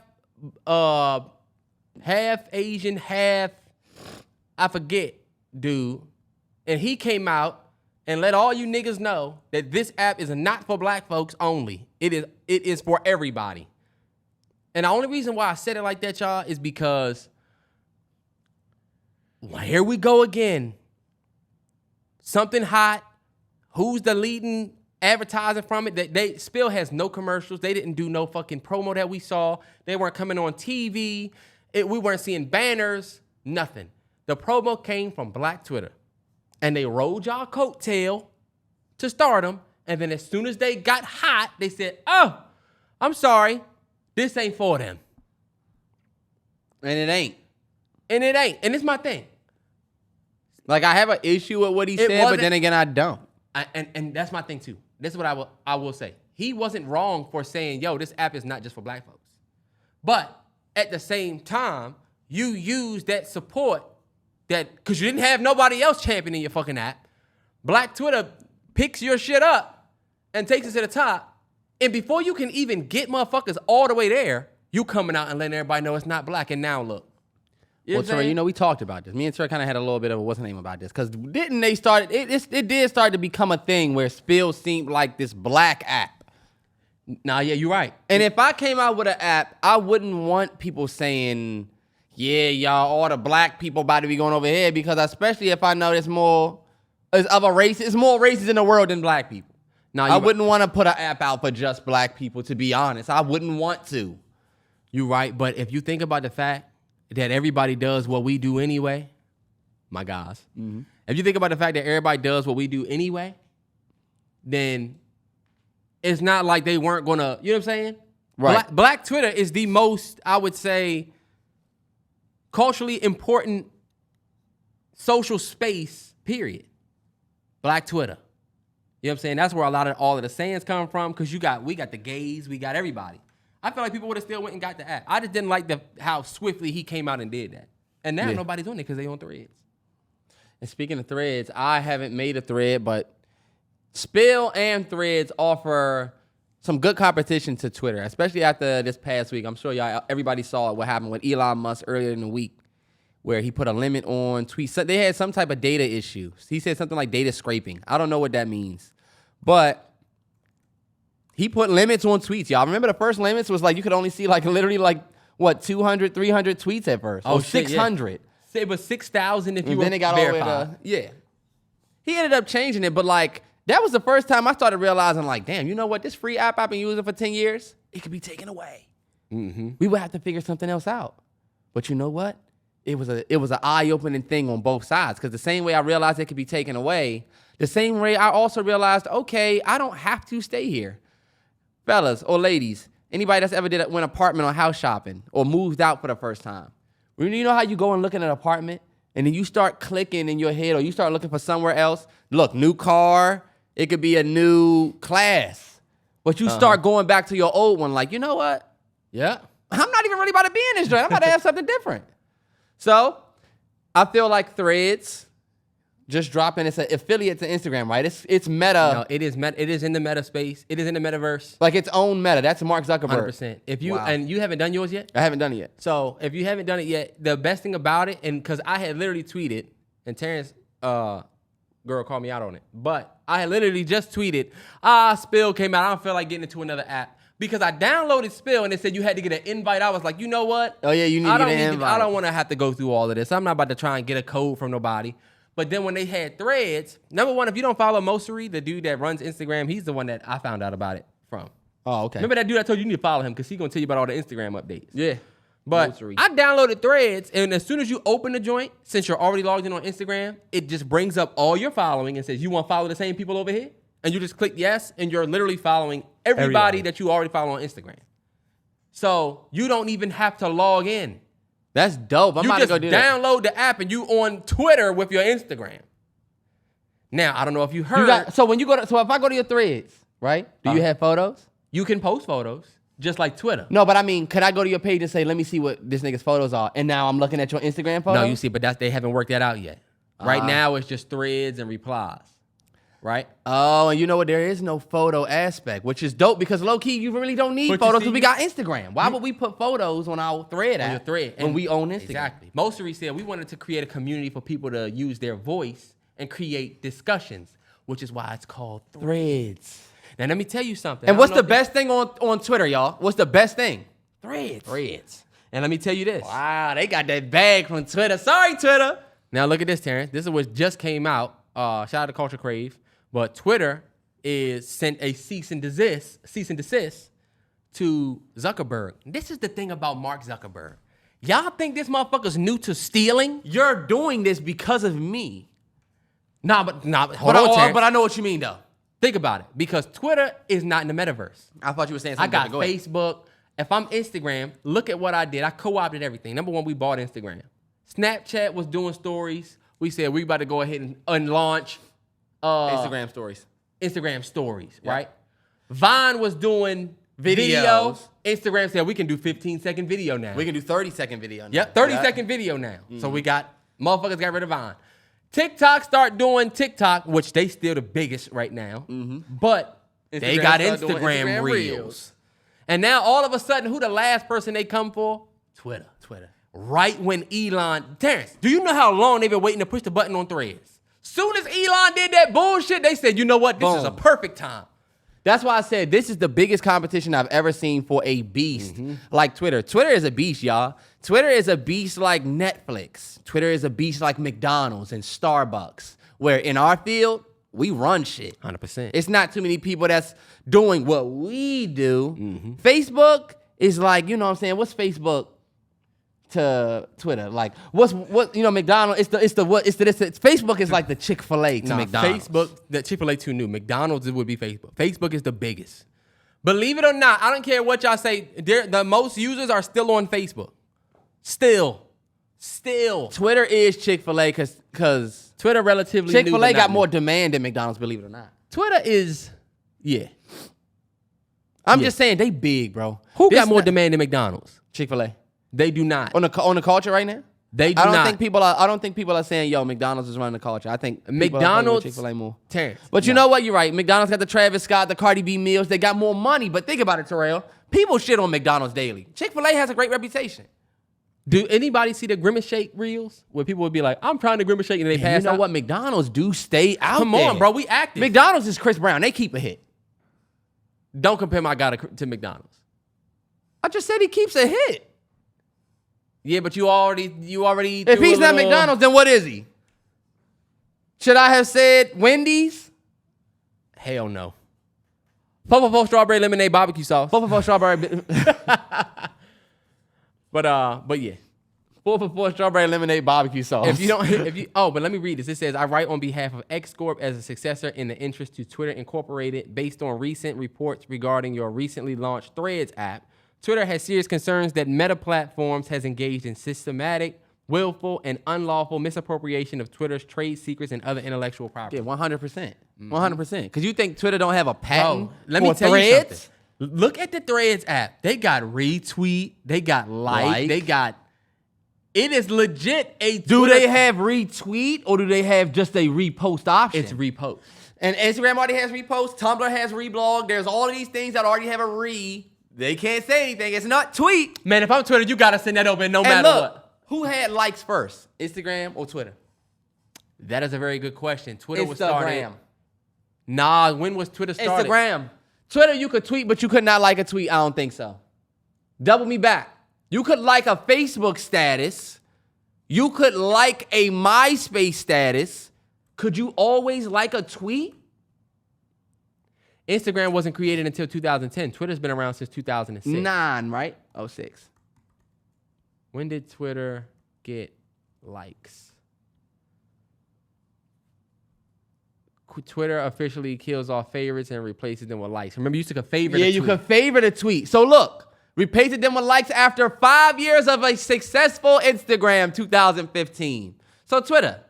Asian, half I forget dude, and he came out and let all you niggas know that this app is not for black folks only. It is for everybody. And the only reason why I said it like that, y'all, is because here we go again. Something hot. Who's the leading advertiser from it? They Spill has no commercials. They didn't do no fucking promo that we saw. They weren't coming on TV. We weren't seeing banners. Nothing. The promo came from Black Twitter. And they rode y'all coattail to stardom. And then as soon as they got hot, they said, oh, I'm sorry. This ain't for them. And it ain't. And it ain't. And it's my thing. Like, I have an issue with what he said, but wasn't- then again, I don't. And that's my thing too. This is what I will say. He wasn't wrong for saying, yo, this app is not just for black folks. But at the same time, you use that support because you didn't have nobody else championing your fucking app. Black Twitter picks your shit up and takes it to the top. And before you can even get motherfuckers all the way there, you coming out and letting everybody know it's not black. And now look. Well, Terrell, we talked about this. Me and Terrell kind of had a little bit of a what's the name about this. Because didn't they start, it did start to become a thing where Spill seemed like this black app. Nah, yeah, you're right. And if I came out with an app, I wouldn't want people saying, yeah, y'all, all the black people about to be going over here. Because especially if I know there's more of a race, it's more races in the world than black people. Nah, I wouldn't want to put an app out for just black people, to be honest. I wouldn't want to. You're right. But if you think about the fact that everybody does what we do anyway, my guys. Mm-hmm. If you think about the fact that everybody does what we do anyway, then it's not like they weren't gonna, you know what I'm saying? Right. Black Twitter is the most, I would say, culturally important social space, period. Black Twitter. You know what I'm saying? That's where all of the sayings come from, because we got the gays, we got everybody. I feel like people would have still went and got the app. I just didn't like how swiftly he came out and did that. And now nobody's doing it because they on Threads. And speaking of Threads, I haven't made a thread, but Spill and Threads offer some good competition to Twitter, especially after this past week. I'm sure everybody saw what happened with Elon Musk earlier in the week, where he put a limit on tweets. So they had some type of data issue. He said something like data scraping. I don't know what that means. But he put limits on tweets, y'all. Remember the first limits was like you could only see like literally like, what, 200, 300 tweets at first? Oh, or shit, 600. it was 6,000 if you And were then it got all the way verified. to, yeah. He ended up changing it, but like, that was the first time I started realizing, like, damn, you know what? This free app I've been using for 10 years, it could be taken away. We would have to figure something else out. But you know what? It was an eye-opening thing on both sides, because the same way I realized it could be taken away, the same way I also realized, okay, I don't have to stay here. Fellas or ladies, anybody that's ever went apartment or house shopping or moved out for the first time, you know how you go and look at an apartment and then you start clicking in your head or you start looking for somewhere else? Look, new car, it could be a new class. But you start going back to your old one like, you know what? Yeah. I'm not even really about to be in this joint. I'm about to have something different. So I feel like Threads just dropping. It's an affiliate to Instagram, right? It's Meta. No, it is in the meta space. It is in the metaverse. Like its own Meta. That's Mark Zuckerberg. 100%. If you Wow. and you haven't done yours yet? I haven't done it yet. So if you haven't done it yet, the best thing about it, and because I had literally tweeted, and Terrance, girl called me out on it, but I had literally just tweeted, Spill came out. I don't feel like getting into another app. Because I downloaded Spill and it said you had to get an invite. I was like, you know what? Oh, yeah, you need to get an invite. I don't want to have to go through all of this. I'm not about to try and get a code from nobody. But then when they had Threads, number one, if you don't follow Mosery, the dude that runs Instagram, he's the one that I found out about it from. Oh, okay. Remember that dude I told you need to follow him because he's going to tell you about all the Instagram updates. Yeah. But Mosery. I downloaded Threads, and as soon as you open the joint, since you're already logged in on Instagram, it just brings up all your following and says, you want to follow the same people over here? And you just click yes, and you're literally following everybody that you already follow on Instagram. So you don't even have to log in. That's dope. I'm You about just to go do that. download the app, and you on Twitter with your Instagram. Now, I don't know if you heard. So when you go to, so if I go to your Threads, right? Do you have photos? You can post photos, just like Twitter. No, but I mean, could I go to your page and say, let me see what this nigga's photos are? And now I'm looking at your Instagram photos? No, you see, but they haven't worked that out yet. Right now, it's just threads and replies. Right? Oh, and you know what? There is no photo aspect, which is dope because low key, you really don't need But you photos see- because we got Instagram. Why would we put photos on our Thread On app your thread. when we own Instagram? Exactly. Mosery said we wanted to create a community for people to use their voice and create discussions, which is why it's called Threads. Now, let me tell you something. And I what's don't the know best thing on Twitter, y'all? What's the best thing? Threads. And let me tell you this. Wow, they got that bag from Twitter. Sorry, Twitter. Now, look at this, Terrance. This is what just came out. Shout out to Culture Crave. But Twitter is sent a cease and desist to Zuckerberg. This is the thing about Mark Zuckerberg. Y'all think this motherfucker's new to stealing? You're doing this because of me. Hold on, Terrance. But I know what you mean, though. Think about it. Because Twitter is not in the metaverse. I thought you were saying I something got different. Go ahead. Facebook. If I'm Instagram, look at what I did. I co-opted everything. Number one, we bought Instagram. Snapchat was doing stories. We said we about to go ahead and launch Instagram stories. Instagram stories, Yeah. right? Vine was doing video. Videos. Instagram said we can do 15-second video now. We can do 30-second video now. Yep, 30-second video now. So we got, motherfuckers got rid of Vine. TikTok start doing TikTok, which they still the biggest right now. But they Instagram got start doing Instagram Instagram Reels. Reels. And now all of a sudden, who the last person they come for? Twitter. Right when Elon, Terrance, do you know how long they've been waiting to push the button on Threads? Soon as Elon did that bullshit, they said, you know what? This is a Boom. perfect time. That's why I said this is the biggest competition I've ever seen for a beast like Twitter. Twitter is a beast, y'all. Twitter is a beast like Netflix. Twitter is a beast like McDonald's and Starbucks, where in our field, we run shit. 100%. It's not too many people that's doing what we do. Facebook is like, you know what I'm saying? What's Facebook to Twitter? Like, what you know, McDonald's, Facebook is like the Chick-fil-A to McDonald's. Facebook, that Chick-fil-A too new. McDonald's, it would be Facebook. Facebook is the biggest. Believe it or not, I don't care what y'all say. The most users are still on Facebook. Still. Twitter is Chick-fil-A because Twitter relatively new, Chick-fil-A but not got more new. demand than McDonald's, believe it or not. Twitter is, yeah. I'm just saying, they big, bro. Who This got more not- demand than McDonald's? Chick-fil-A. They do not. On the culture right now? They do I don't not. think people are saying, yo, McDonald's is running the culture. I think people are fucking with McDonald's, Chick-fil-A more. Terrance. But you know what? You're right. McDonald's got the Travis Scott, the Cardi B meals. They got more money. But think about it, Terrell. People shit on McDonald's daily. Chick-fil-A has a great reputation. Do anybody see the Grimace Shake reels where people would be like, I'm trying to Grimace Shake and they And pass you know out? what? McDonald's do stay out Come there. on, bro. We active. McDonald's is Chris Brown. They keep a hit. Don't compare my guy to McDonald's. I just said he keeps a hit. Yeah, but you already. If he's not McDonald's, then what is he? Should I have said Wendy's? Hell no. 4 strawberry lemonade barbecue sauce. 4 strawberry. But yeah. 4 strawberry lemonade barbecue sauce. But let me read this. It says, I write on behalf of X Corp as a successor in the interest to Twitter Incorporated based on recent reports regarding your recently launched Threads app. Twitter has serious concerns that Meta Platforms has engaged in systematic, willful, and unlawful misappropriation of Twitter's trade secrets and other intellectual property. Yeah, 100%. 100%. Because you think Twitter don't have a patent let me for tell you Threads? something. Look at the Threads app. They got retweet. They got like. They got... It is legit a Twitter. Do they have retweet or do they have just a repost option? It's repost. And Instagram already has repost. Tumblr has reblog. There's all of these things that already have a re. They can't say anything. It's not tweet. Man, if I'm Twitter, you got to send that open no And matter look, what. who had likes first? Instagram or Twitter? That is a very good question. Twitter was Instagram. started. Nah, when was Twitter started? Instagram. Twitter, you could tweet, but you could not like a tweet. I don't think so. Double me back. You could like a Facebook status. You could like a MySpace status. Could you always like a tweet? Instagram wasn't created until 2010. Twitter's been around since 2006. 9, right? 06. When did Twitter get likes? Twitter officially kills off favorites and replaces them with likes. Remember, you took a favorite. Yeah, you could favorite a tweet. So look, replaced them with likes after 5 years of a successful Instagram, 2015. So Twitter,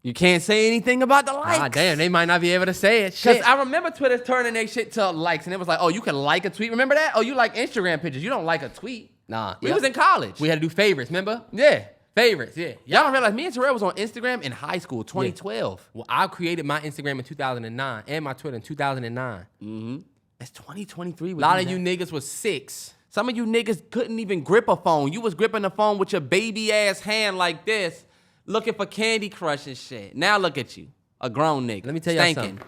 you can't say anything about the likes. Ah, damn, they might not be able to say it. Because Shit. I remember Twitter turning their shit to likes, and it was like, oh, you can like a tweet. Remember that? Oh, you like Instagram pictures. You don't like a tweet. Nah. We was in college. We had to do favorites, remember? Yeah. Favorites, yeah. Y'all don't realize me and Terrell was on Instagram in high school, 2012. Well, I created my Instagram in 2009 and my Twitter in 2009. Mm-hmm. It's 2023. A lot of you niggas was 6. Some of you niggas couldn't even grip a phone. You was gripping the phone with your baby ass hand like this, looking for Candy Crush and shit. Now look at you, a grown nigga. Let me tell you something.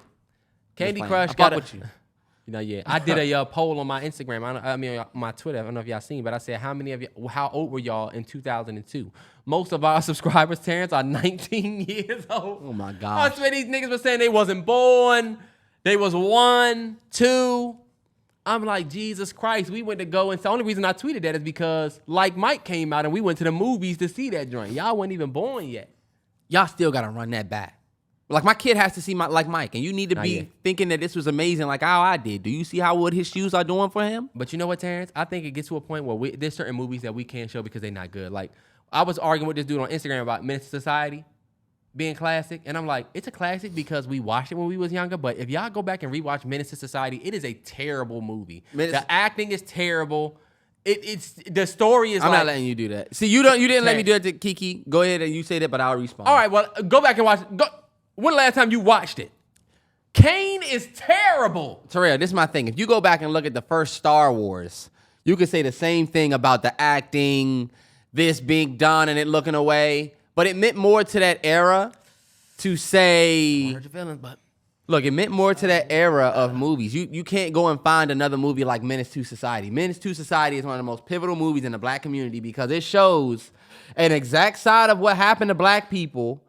Candy Crush got with you. I did a poll on my Instagram. On my Twitter. I don't know if y'all seen, but I said how old were y'all in 2002? Most of our subscribers, Terrance, are 19 years old. Oh my God. I swear these niggas were saying they wasn't born. They was 1, 2. I'm like, Jesus Christ. We went to go, and the only reason I tweeted that is because Like Mike came out and we went to the movies to see that joint. Y'all wasn't even born yet. Y'all still gotta run that back. Like my kid has to see Like Mike, and you need to be thinking that this was amazing like how I did. Do you see what his shoes are doing for him? But you know what, Terrance? I think it gets to a point where there's certain movies that we can't show because they're not good. Like, I was arguing with this dude on Instagram about Menace Society being classic, and I'm like, it's a classic because we watched it when we was younger, but if y'all go back and rewatch Menace Society, it is a terrible movie. The acting is terrible. It's the story is I'm not letting you do that. See, you didn't let me do that to Keke. Go ahead and you say that, but I'll respond. All right, well, go back and watch. When the last time you watched it? Kane is terrible. Terrell, this is my thing. If you go back and look at the first Star Wars, you could say the same thing about the acting, this being done and it looking away, but it meant more to that era to say... I hurt your feelings, but... Look, it meant more to that era of movies. You can't go and find another movie like Menace to Society. Menace to Society is one of the most pivotal movies in the black community because it shows an exact side of what happened to black people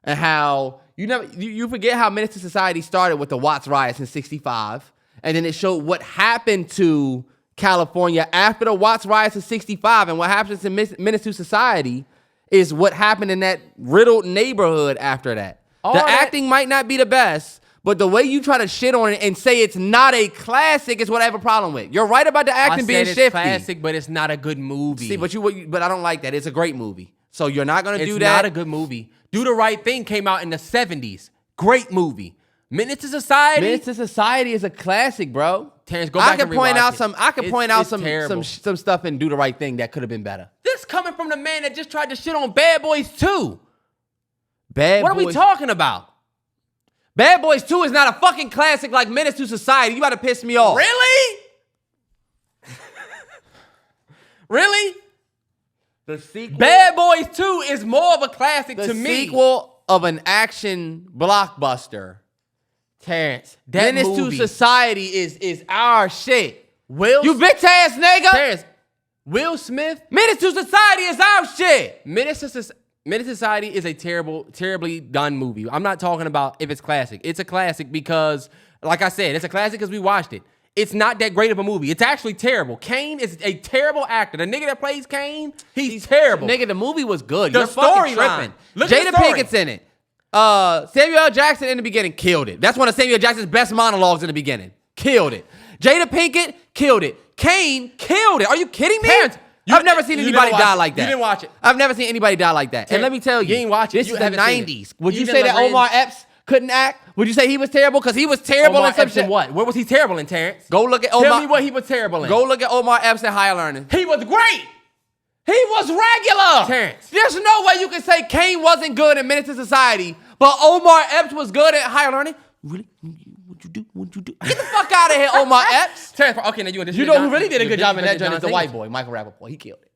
and how... You forget how Menace to Society started with the Watts riots in '65, and then it showed what happened to California after the Watts riots in '65, and what happens to Menace to Society is what happened in that riddled neighborhood after that. Acting might not be the best, but the way you try to shit on it and say it's not a classic is what I have a problem with. You're right about the acting being shifty. It's classic, but it's not a good movie. See, but I don't like that. It's a great movie. So you're not going to do that? It's not a good movie. Do the Right Thing came out in the 70s. Great movie. Menace to Society. Menace to Society is a classic, bro. Terrance, go back and rewatch it. I can point out some stuff in Do the Right Thing that could have been better. This coming from the man that just tried to shit on Bad Boys 2. What are we talking about? Bad Boys 2 is not a fucking classic like Menace to Society. You about to piss me off. Really? Really? The sequel. Bad Boys 2 is more of a classic to me. The sequel of an action blockbuster. Terrance, Menace to Society is our shit. You bitch ass nigga. Terrance, Will Smith. Menace to Society is our shit. Menace to Society is a terribly done movie. I'm not talking about if it's classic. It's a classic because, like I said, it's a classic because we watched it. It's not that great of a movie. It's actually terrible. Kane is a terrible actor. The nigga that plays Kane, he's terrible. Nigga, the movie was good. The You're fucking storyline. tripping. Look at Jada the story. Pinkett's in it. Samuel L. Jackson in the beginning killed it. That's one of Samuel Jackson's best monologues in the beginning. Killed it. Jada Pinkett killed it. Kane killed it. Are you kidding me? Terrance, I've never seen anybody die like that. You didn't watch it. I've never seen anybody die like that. And let me tell you, You ain't watch it. this You is the haven't seen it. 90s. Would you Even say that Lorenz- Omar Epps couldn't act? Would you say he was terrible? Because he was terrible Omar in some Epps in shit. what? What was he terrible in, Terrance? Go look at Tell Omar. me what he was terrible in. Go look at Omar Epps at Higher Learning. He was great. He was regular. Terrance. There's no way you can say Kane wasn't good in Menace to Society, but Omar Epps was good at Higher Learning. Really? What'd you do? What'd you do? Get the fuck out of here, Omar Epps. Terrance, okay, now you You know who really did a good job in that joint is the white boy, Michael Rappaport. He killed it.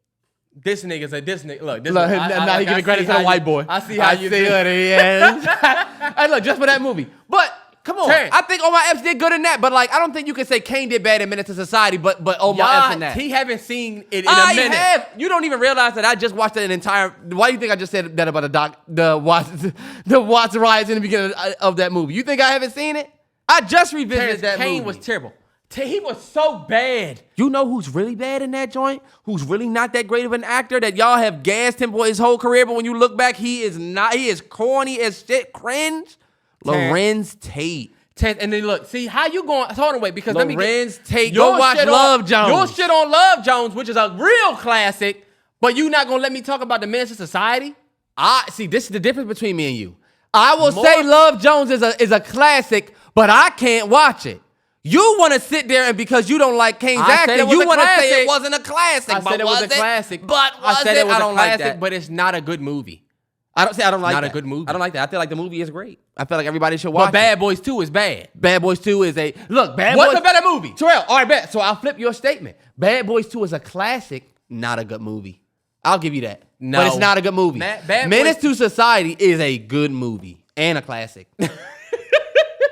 This nigga's a this nigga. Look, Look, now he giving credit to the white boy. I see how you see do. what he is. Hey, look, just for that movie. But come on, Terrance. I think Omar Epps did good in that. But like, I don't think you can say Kane did bad in Menace to Society. But Omar Epps in that. He haven't seen it in I a minute. have. You don't even realize that I just watched an entire. Why do you think I just said that about the Watts riots in the beginning of that movie? You think I haven't seen it? I just revisited Terrance, that Kane movie. was terrible. He was so bad. You know who's really bad in that joint? Who's really not that great of an actor that y'all have gassed him for his whole career, but when you look back, he is not. He is corny as shit, cringe. Lorenz Tate. And then look, see how you going? Hold on, wait, because let me Lorenz Tate. your Go watch shit Love on, Jones. Your shit on Love Jones, which is a real classic, but you not gonna let me talk about the Menace to Society? See, this is the difference between me and you. I will say Love Jones is a classic, but I can't watch it. You want to sit there and because you don't like Kane's acting, you want to say it wasn't a classic. I said it was a classic. But was I said it was I a don't like classic, that. but it's not a good movie. I don't like Not that. a good movie. I don't like that. I feel like the movie is great. I feel like everybody should watch But Bad Boys 2 is bad. it. Bad Boys 2 is a look. Bad What's Boys. a better movie? Terrell, all right, bet. So I'll flip your statement. Bad Boys 2 is a classic, not a good movie. I'll give you that. No. But it's not a good movie. Bad Menace Boys- to Society is a good movie and a classic.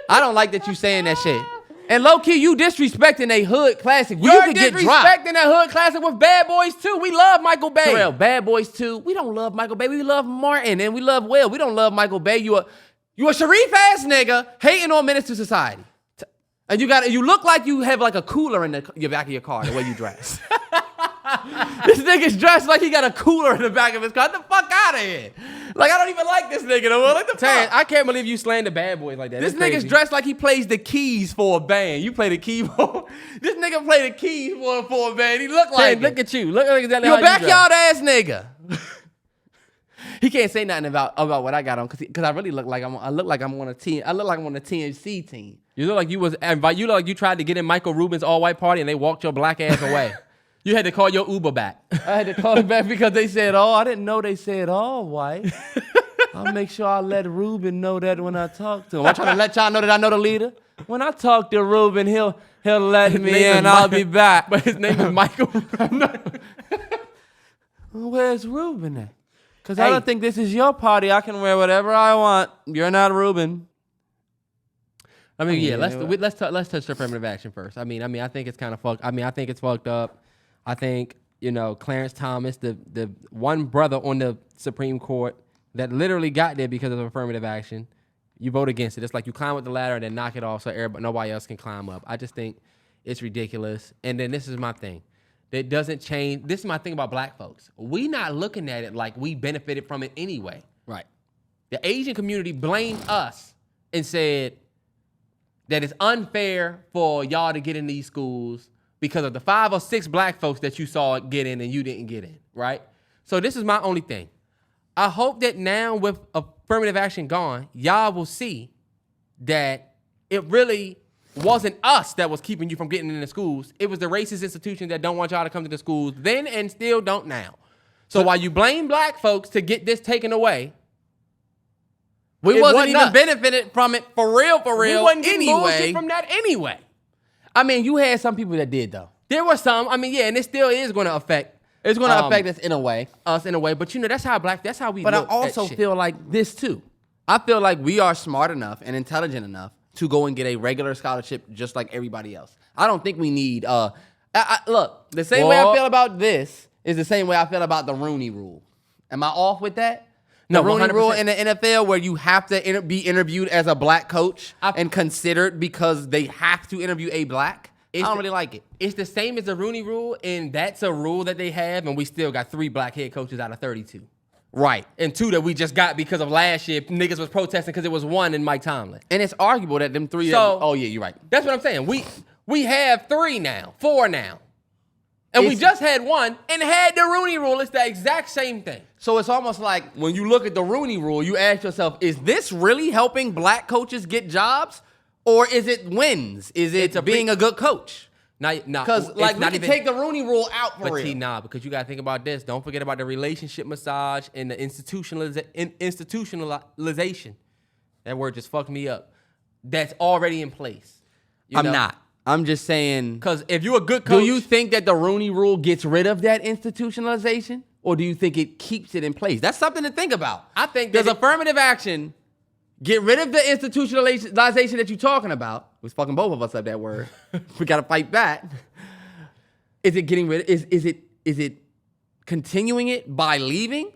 I don't like that you saying that shit. And low-key, you disrespecting a hood classic. You You're could get dropped. disrespecting that hood classic with Bad Boys 2. We love Michael Bay. Terrell, Bad Boys 2, we don't love Michael Bay. We love Martin and we love Will. We don't love Michael Bay. You a Sharif-ass nigga hating on Menace to Society. And you look like you have like a cooler in your back of your car, the way you dress. This nigga's dressed like he got a cooler in the back of his car. Get the fuck out of here. Like, I don't even like this nigga no more. Like, the Terrance, fuck? I can't believe you slaying the Bad Boys like that. This That's nigga's crazy. dressed like he plays the keys for a band. You play the keyboard. This nigga play the keys for a band. He look like Terrance, look at you. Look exactly you how a you dress. backyard ass nigga. He can't say nothing about what I got on because I really look like I'm on a team. I look like I'm on the TNC team. You look like you look like you tried to get in Michael Rubin's all white party and they walked your black ass away. You had to call your Uber back. I had to call it back because they said, I didn't know they said all white. I'll make sure I let Ruben know that when I talk to him. I'm trying to let y'all know that I know the leader. When I talk to Ruben, he'll let me name is in. I'll Mike- be back. But his name is Michael. Where's Ruben at? Because Hey. I don't think this is your party. I can wear whatever I want. You're not Ruben. I mean, yeah. Yeah, Let's touch affirmative action first. I mean, I think it's kind of fucked. I mean, I think it's fucked up. I think Clarence Thomas, the one brother on the Supreme Court that literally got there because of affirmative action. You vote against it. It's like you climb up the ladder and then knock it off so nobody else can climb up. I just think it's ridiculous. And then this is my thing. That doesn't change. This is my thing about black folks. We not looking at it like we benefited from it anyway. Right. The Asian community blamed us and said that it's unfair for y'all to get in these schools because of the 5 or 6 black folks that you saw get in and you didn't get in, right? So this is my only thing. I hope that now with affirmative action gone, y'all will see that it really wasn't us that was keeping you from getting into schools. It was the racist institutions that don't want y'all to come to the schools then and still don't now. So while you blame black folks to get this taken away, We It wasn't wasn't even us. benefited from it for real. we wasn't getting Anyway, bullshit from that anyway. I mean, you had some people that did though. There were some, I mean, yeah, and it still is going to affect It's going to affect us in a way. us in a way, but that's how we But I look also at shit. feel like this too. I feel like we are smart enough and intelligent enough to go and get a regular scholarship just like everybody else. I don't think we need Look, the same way I Well- feel about this is the same way I feel about the Rooney Rule. Am I off with that? No, the Rooney 100%. Rule in the NFL where you have to be interviewed as a black coach and considered because they have to interview a black. I don't really like it. It's the same as the Rooney Rule, and that's a rule that they have, and we still got 3 black head coaches out of 32. Right. And 2 that we just got because of last year. Niggas was protesting because it was 1 in Mike Tomlin. And it's arguable that them 3... So- oh, yeah, you're right. That's what I'm saying. We have 3 now, 4 now. And we just had 1 and had the Rooney Rule. It's the exact same thing. So it's almost like when you look at the Rooney Rule, you ask yourself, is this really helping black coaches get jobs? Or is it wins? Is it being a good coach? Because like we can take the Rooney Rule out for real. Nah, because you got to think about this. Don't forget about the relationship massage and the institutionalization. That word just fucked me up. That's already in place. You know? not. I'm just saying. Because if you're a good coach. Do you think that the Rooney Rule gets rid of that institutionalization? Or do you think it keeps it in place? That's something to think about. I think does that affirmative action get rid of the institutionalization that you're talking about? We're fucking both of us up that word. We gotta fight back. Is it getting rid? Is it continuing it by leaving,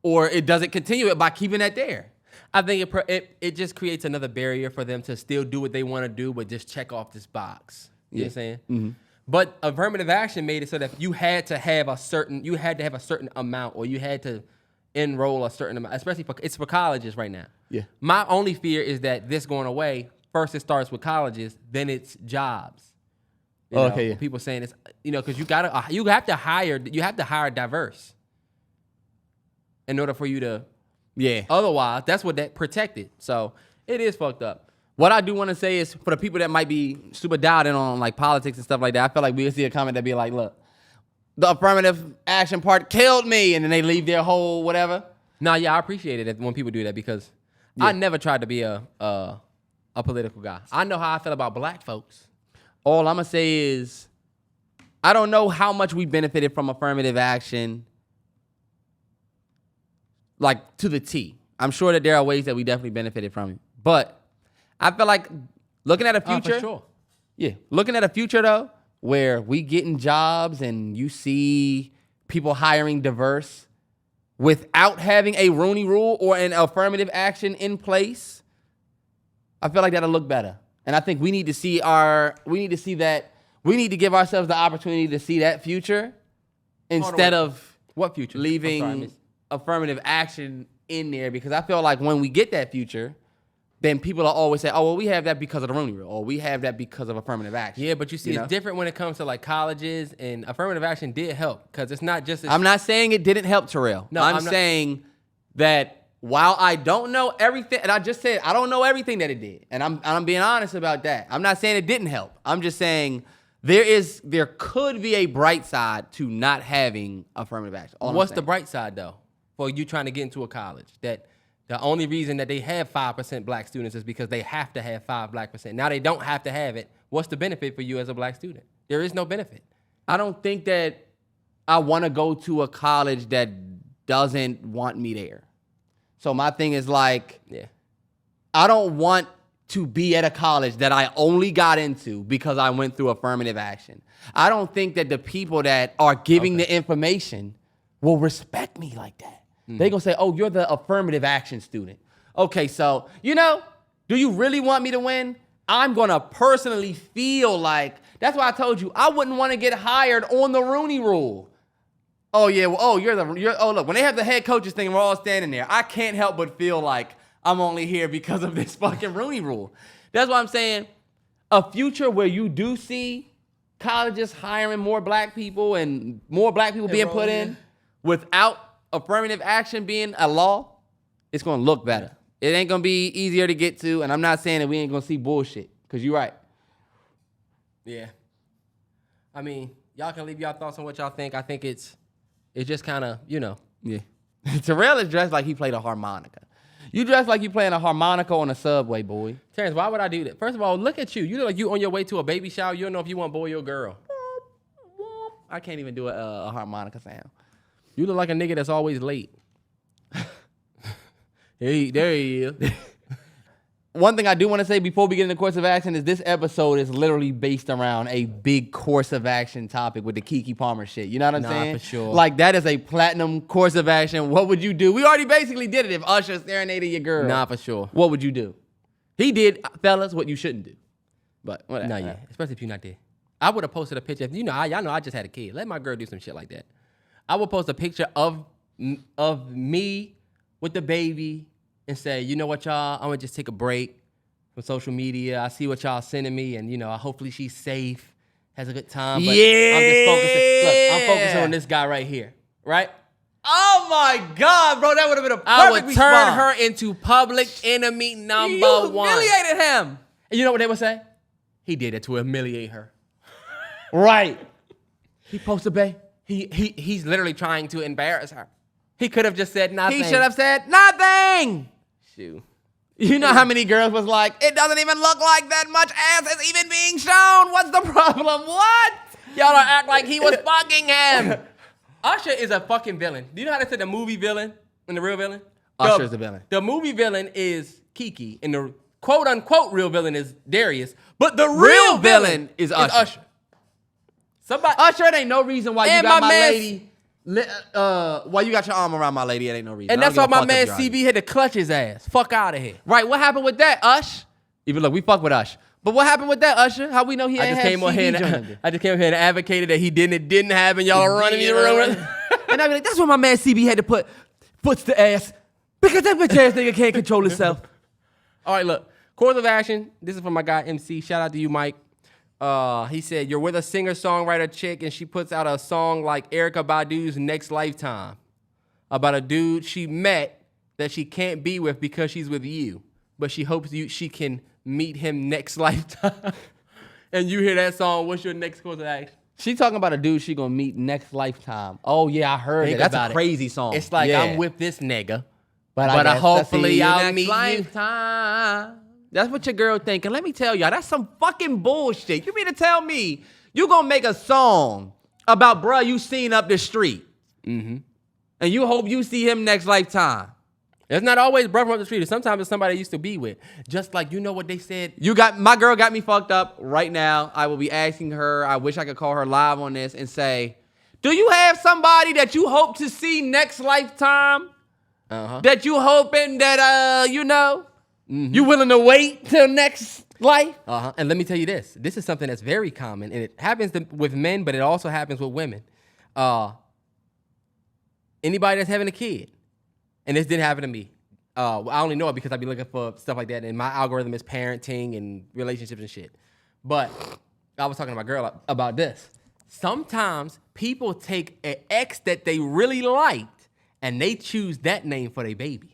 or does it continue it by keeping it there? I think it just creates another barrier for them to still do what they want to do, but just check off this box. You know what I'm saying? Mm-hmm. But affirmative action made it so that you had to have a certain amount, or you had to enroll a certain amount, especially it's for colleges right now. Yeah. My only fear is that this going away. First, it starts with colleges, then it's jobs. You know, Okay. Yeah. People saying it's because you have to hire diverse in order for you to. Yeah. Otherwise, that's what that protected. So it is fucked up. What I do want to say is for the people that might be super dialed in on like politics and stuff like that, I feel like we'll see a comment that be like, look, the affirmative action part killed me, and then they leave their whole whatever. No, yeah, I appreciate it when people do that because I never tried to be a political guy. I know how I feel about black folks. All I'm gonna say is I don't know how much we benefited from affirmative action, like to the T. I'm sure that there are ways that we definitely benefited from it, but I feel like looking at a future, for sure. Yeah, looking at a future though, where we getting jobs and you see people hiring diverse without having a Rooney Rule or an affirmative action in place, I feel like that'll look better. And I think we need to give ourselves the opportunity to see that future instead of What future? leaving affirmative action in there, because I feel like when we get that future, then people will always say, oh, well, we have that because of the Rooney Rule, or we have that because of affirmative action. Yeah, but you see, it's different when it comes to like colleges, and affirmative action did help because it's not just. I'm not saying it didn't help, Terrell. No, I'm saying that while I don't know everything, and I just said I don't know everything that it did, and I'm being honest about that. I'm not saying it didn't help. I'm just saying there could be a bright side to not having affirmative action. What's the bright side though for you trying to get into a college? That the only reason that they have 5% black students is because they have to have 5% black. Now they don't have to have it. What's the benefit for you as a black student? There is no benefit. I don't think that I want to go to a college that doesn't want me there. So my thing is like, I don't want to be at a college that I only got into because I went through affirmative action. I don't think that the people that are giving the information will respect me like that. They're going to say, oh, you're the affirmative action student. Okay, so, do you really want me to win? I'm going to personally feel like, that's why I told you, I wouldn't want to get hired on the Rooney Rule. Oh, yeah, well, look, when they have the head coaches thing, we're all standing there. I can't help but feel like I'm only here because of this fucking Rooney Rule. That's why I'm saying a future where you do see colleges hiring more black people and more black people being put in without affirmative action being a law, it's going to look better. It ain't going to be easier to get to, and I'm not saying that we ain't going to see bullshit, because you're right. Yeah. I mean, y'all can leave y'all thoughts on what y'all think. I think it's just kind of, Yeah. Terrell is dressed like he played a harmonica. You dress like you playing a harmonica on a subway, boy. Terrance, why would I do that? First of all, look at you. You look like you on your way to a baby shower. You don't know if you want boy or girl. I can't even do a harmonica sound. You look like a nigga that's always late. There he is. one thing I do want to say before we get into course of action is this episode is literally based around a big course of action topic with the Keke Palmer shit. You know what I'm saying? For sure. Like, that is a platinum course of action. What would you do? We already basically did it. If Usher serenaded your girl. Nah, for sure. What would you do? He did, fellas, what you shouldn't do. But whatever. No, yeah. Especially if you're not there. I would have posted a picture. Y'all know I just had a kid. Let my girl do some shit like that. I would post a picture of me with the baby and say, you know what, y'all? I'm going to just take a break from social media. I see what y'all sending me, and, hopefully she's safe, has a good time. But Yeah. I'm focusing on this guy right here, right? Oh my God, bro, that would have been a perfect I would turn response. her into public enemy number You one. humiliated him. And you know what they would say? He did it to humiliate her. Right. He posted, babe. He's literally trying to embarrass her. He could have just said nothing. He should have said nothing. Shoot. You know how many girls was like, it doesn't even look like that much ass is even being shown. What's the problem? What? Y'all don't act like he was fucking him. Usher is a fucking villain. Do you know how they said the movie villain and the real villain? Usher's the villain. The movie villain is Keke, and the quote-unquote real villain is Darius. But the real villain is Usher. Somebody, Usher, it ain't no reason why you And got my my man- lady. Why you got your arm around my lady? It ain't no reason. and I that's don't why give a my fuck man if you're CB had to clutch his ass. Fuck out of here. Right, what happened with that, Ush? Even look, we fuck with Ush. But what happened with that, Usher? How we know he I ain't just had came on here CB joining? and I just came on here and advocated that it didn't happen. Y'all are running me around. And I be like, that's why my man CB had to put foots to ass. Because that bitch ass nigga can't control himself. All right, look. Course of action. This is from my guy MC. Shout out to you, Mike. He said, you're with a singer-songwriter chick and she puts out a song like Erykah Badu's Next Lifetime about a dude she met that she can't be with because she's with you, but she hopes she can meet him next lifetime. And you hear that song, what's your next course of action? She talking about a dude she gonna meet next lifetime. Oh yeah, I heard Think it. That's about a it. crazy song. It's like, Yeah. I'm with this nigga, but but guess hopefully I'll I'll see meet you you. next lifetime. That's what your girl thinking. Let me tell y'all, that's some fucking bullshit. You mean to tell me you gonna make a song about bruh you seen up the street, and you hope you see him next lifetime? It's not always brother up the street. Sometimes it's somebody I used to be with. Just like, you know what they said? My girl got me fucked up right now. I will be asking her. I wish I could call her live on this and say, do you have somebody that you hope to see next lifetime? That you hoping that you willing to wait till next life? And let me tell you this. This is something that's very common, and it happens with men, but it also happens with women. Anybody that's having a kid, and this didn't happen to me. I only know it because I be looking for stuff like that, and my algorithm is parenting and relationships and shit. But I was talking to my girl about this. Sometimes people take an ex that they really liked, and they choose that name for their baby.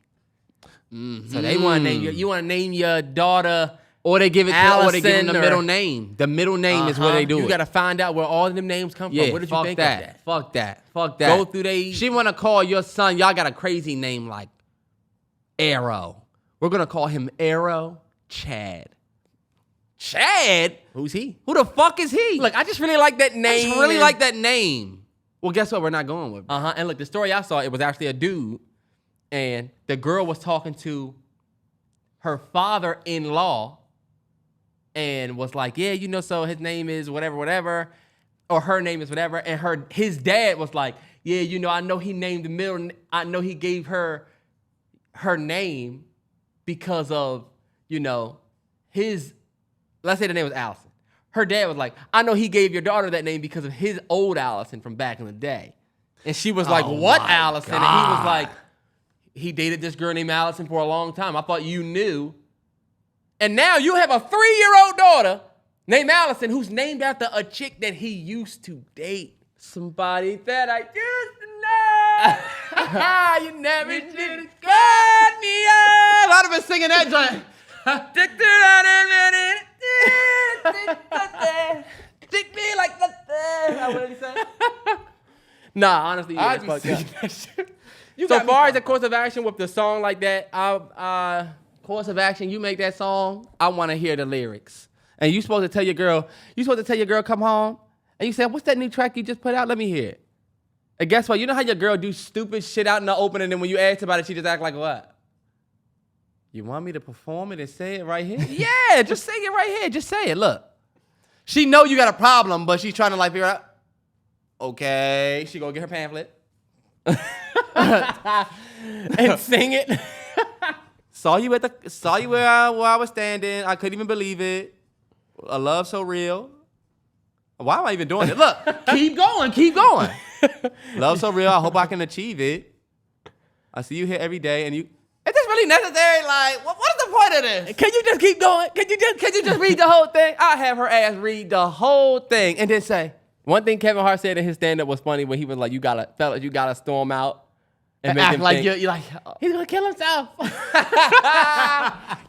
So they want to name you want to name your daughter, Or they give it to, or they give them the Allison, middle or- name. The middle name is where they do You it. got to find out where all of them names come Yeah, from. What did you fuck think that. of that? Fuck that. Fuck that. Go through they- She want to call your son, y'all got a crazy name like Arrow. We're going to call him Arrow Chad. Chad? Who's he? Who the fuck is he? Look, I just really like that I name. just really like that name. Well, guess what? We're not going with. And look, the story I saw, it was actually a dude, and the girl was talking to her father-in-law and was like, yeah, so his name is whatever, or her name is whatever, and his dad was like, yeah, I know he named the middle, I know he gave her name because of, his, let's say the name was Allison. Her dad was like, I know he gave your daughter that name because of his old Allison from back in the day. And she was like, what my Allison? And he was God. like, he dated this girl named Allison for a long time. I thought you knew. And now you have a 3-year-old daughter named Allison who's named after a chick that he used to date. Somebody that I used to know. You never should have Got me up. I'd have been singing that joint. Stick me like nothing. What did he say? Nah, honestly, yeah, I'd it's be fucked up. singing that shit. You So got me far as fucked the course of action with the song like that, course of action, you make that song, I want to hear the lyrics. And you supposed to tell your girl, come home, and you say, what's that new track you just put out? Let me hear it. And guess what? You know how your girl do stupid shit out in the open, and then when you ask about it, she just act like what? You want me to perform it and say it right here? Yeah, just say it right here. Just say it. Look. She know you got a problem, but she's trying to like figure out. Okay, she gonna get her pamphlet. And sing it. Saw you where I was standing. I couldn't even believe it. A love so real. Why am I even doing it? Look, keep going. Love so real. I hope I can achieve it. I see you here every day, and you. Is this really necessary? Like, what is the point of this? Can you just keep going? Can you just Read the whole thing. I have her ass read the whole thing, and then say. One thing Kevin Hart said in his stand-up was funny when he was like, fellas, you gotta storm out and make Act him like think you're like, he's gonna kill himself.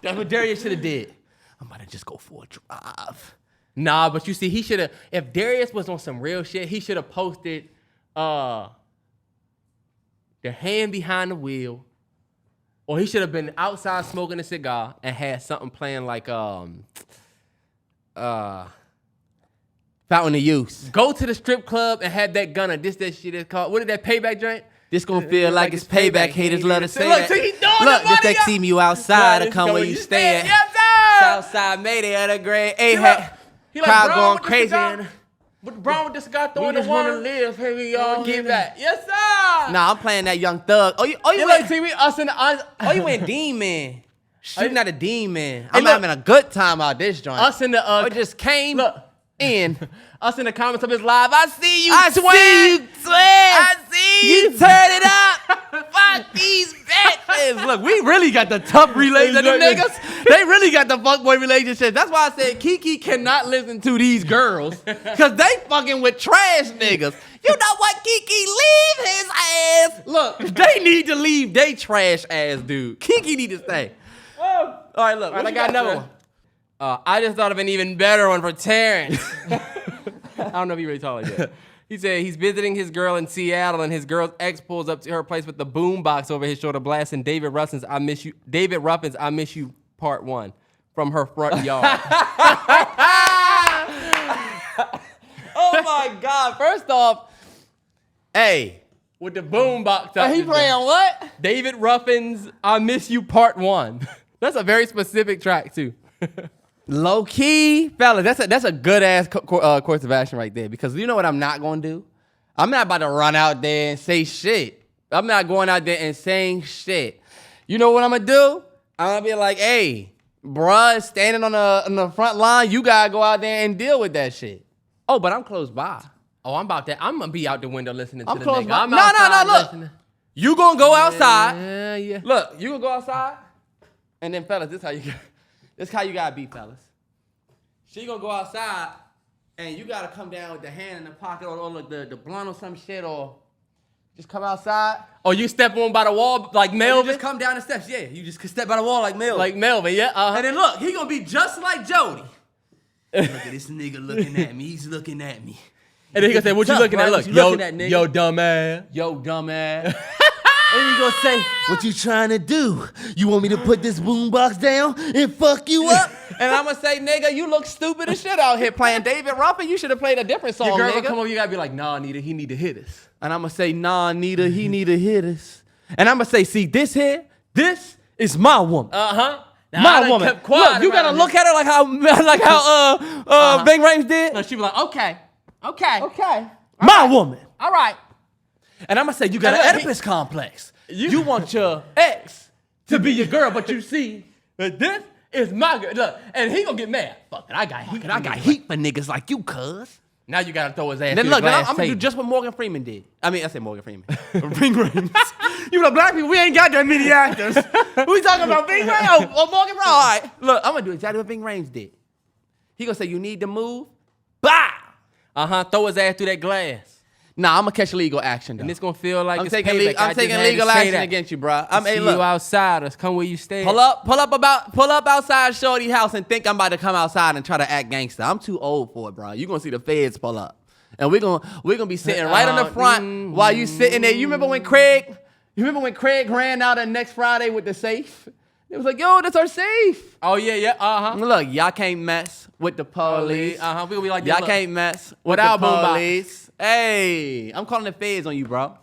That's what Darius should have did. I'm about to just go for a drive. Nah, but you see, he should have, if Darius was on some real shit, he should have posted the hand behind the wheel, or he should have been outside smoking a cigar and had something playing like Fountain of Youth. go to the strip club and have that gunner. That shit is called, what is that payback joint? This gonna feel like it's payback. Haters love to say Look, that. see, he throwing Look, the this money that up. see you outside to come where you stay at. Yes, sir. Southside Mayday at a grade A hat. He like Crowd Brown going with the crazy. cigar. With Brown with the cigar throwing the just wanna one. live, baby, y'all. Get back. Yes, sir. Nah, I'm playing that Young Thug. Oh, you You went, like see me us in the you went Demon. Shooting at a demon. Hey, I'm look. having a good time out this joint. us in the I just came look. in. Us in the comments of his live. I see you. I twin. see you, twin. I see you. You turn it up. Fuck these bitches. Look, we really got the tough relays of them niggas. They really got the fuckboy relationships. That's why I said Keke cannot listen to these girls. Because they fucking with trash niggas. You know what, Keke? Leave his ass. Look, they need to leave they trash ass dude. Keke need to stay. All right, look. All right, what I you got another Terrell? one. I just thought of an even better one for Terrance. I don't know if he really told like that. He said he's visiting his girl in Seattle, and his girl's ex pulls up to her place with the boom box over his shoulder, blasting David Ruffin's "I Miss You." David Ruffin's "I Miss You" Part 1 from her front yard. Oh my God! First off, hey, With the boom box up. he playing what? David Ruffin's "I Miss You" Part 1. That's a very specific track too. Low key, fella, that's a good ass course of action right there. Because you know what I'm not gonna do? I'm not about to run out there and say shit. I'm not going out there and saying shit. You know what I'm gonna do? I'm gonna be like, hey, bruh, standing on the front line, you gotta go out there and deal with that shit. Oh, but I'm close by. Oh, I'm about that. I'm gonna be out the window listening to I'm the close nigga. by. I'm No, outside look. listening. You gonna go outside. Yeah. Look, you gonna go outside, and then fellas, this how you gotta be, fellas. She gonna go outside, and you gotta come down with the hand in the pocket, or look the blunt or some shit, or just come outside. Oh, you step on by the wall like Or you Melvin? just come down the steps, yeah. You just step by the wall like Melvin. Like Melvin, yeah. And then look, he gonna be just like Jody. Look at this nigga looking at me. He's looking at me. And then he gonna say, "What you Tough, looking right? at? What Look, you yo, looking at, nigga? yo, dumbass." Yo, dumbass. And he gonna say, what you trying to do? You want me to put this boombox down and fuck you up? And I'm gonna say, nigga, you look stupid as shit out here playing David Ruffin. You should have played a different song, Your girl nigga. gonna come over, you gotta be like, "Nah, Nita, he need to hit us." And I'm gonna say, nah, Nita, he need to hit us. And I'm gonna say, see, this here, this is my woman. My woman. Look, you gotta look at her like how Bang Rames did. No, she be like, "Okay. My woman. All right." And I'm gonna say, you got And an look, Oedipus complex. You want your ex to be your girl, but you see, This is my girl. Look, and he gonna get mad. Fuck it, I got heat for niggas like you, cuz. Now you gotta throw his ass. Then through look, the then glass I'm gonna do table. just what Morgan Freeman did. I said Morgan Freeman. Bing Rames. You know, black people, we ain't got that many actors. We talking about Bing Rames or Morgan Freeman. All right, look, I'm gonna do exactly what Bing Rames did. He gonna say, you need to move. Bah! Throw his ass through that glass. Nah, I'm gonna catch legal action, though. And it's gonna feel like I'm it's taking, payback. I'm taking legal action against you, bro. See you outsiders. Come where you stay. Pull up outside Shorty's house and think I'm about to come outside and try to act gangster. I'm too old for it, bro. You gonna see the feds pull up. And we're gonna be sitting right on the front while you sitting there. You remember when Craig ran out next Friday with the safe? It was like, yo, that's our safe. Oh yeah. Look, y'all can't mess with the police. We gonna be like, Y'all can't mess with Without the boombox. police. Hey, I'm calling the feds on you, bro.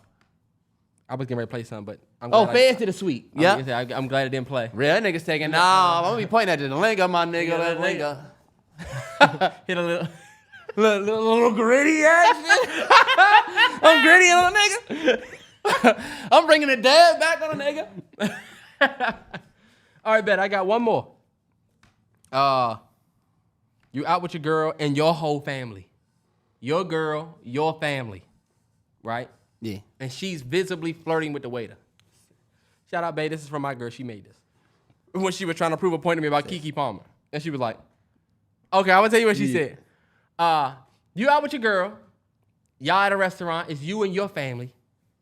I was getting ready to play something, but I'm Oh, glad fans to the suite. Yeah. Yeah. I'm glad it didn't play. Real niggas taking. Nah, I'm gonna be pointing at the nigga, my nigga, that nigga. Hit a little. Little gritty action. I'm gritty on a nigga. I'm bringing the dad back on a nigga. All right, bet. I got one more. You out with your girl and your whole family. Your girl, your family, right? Yeah. And she's visibly flirting with the waiter. Shout out, babe. This is from my girl. She made this. When she was trying to prove a point to me about Keke Palmer. And she was like, okay, I'm going to tell you what she said. You out with your girl. Y'all at a restaurant. It's you and your family.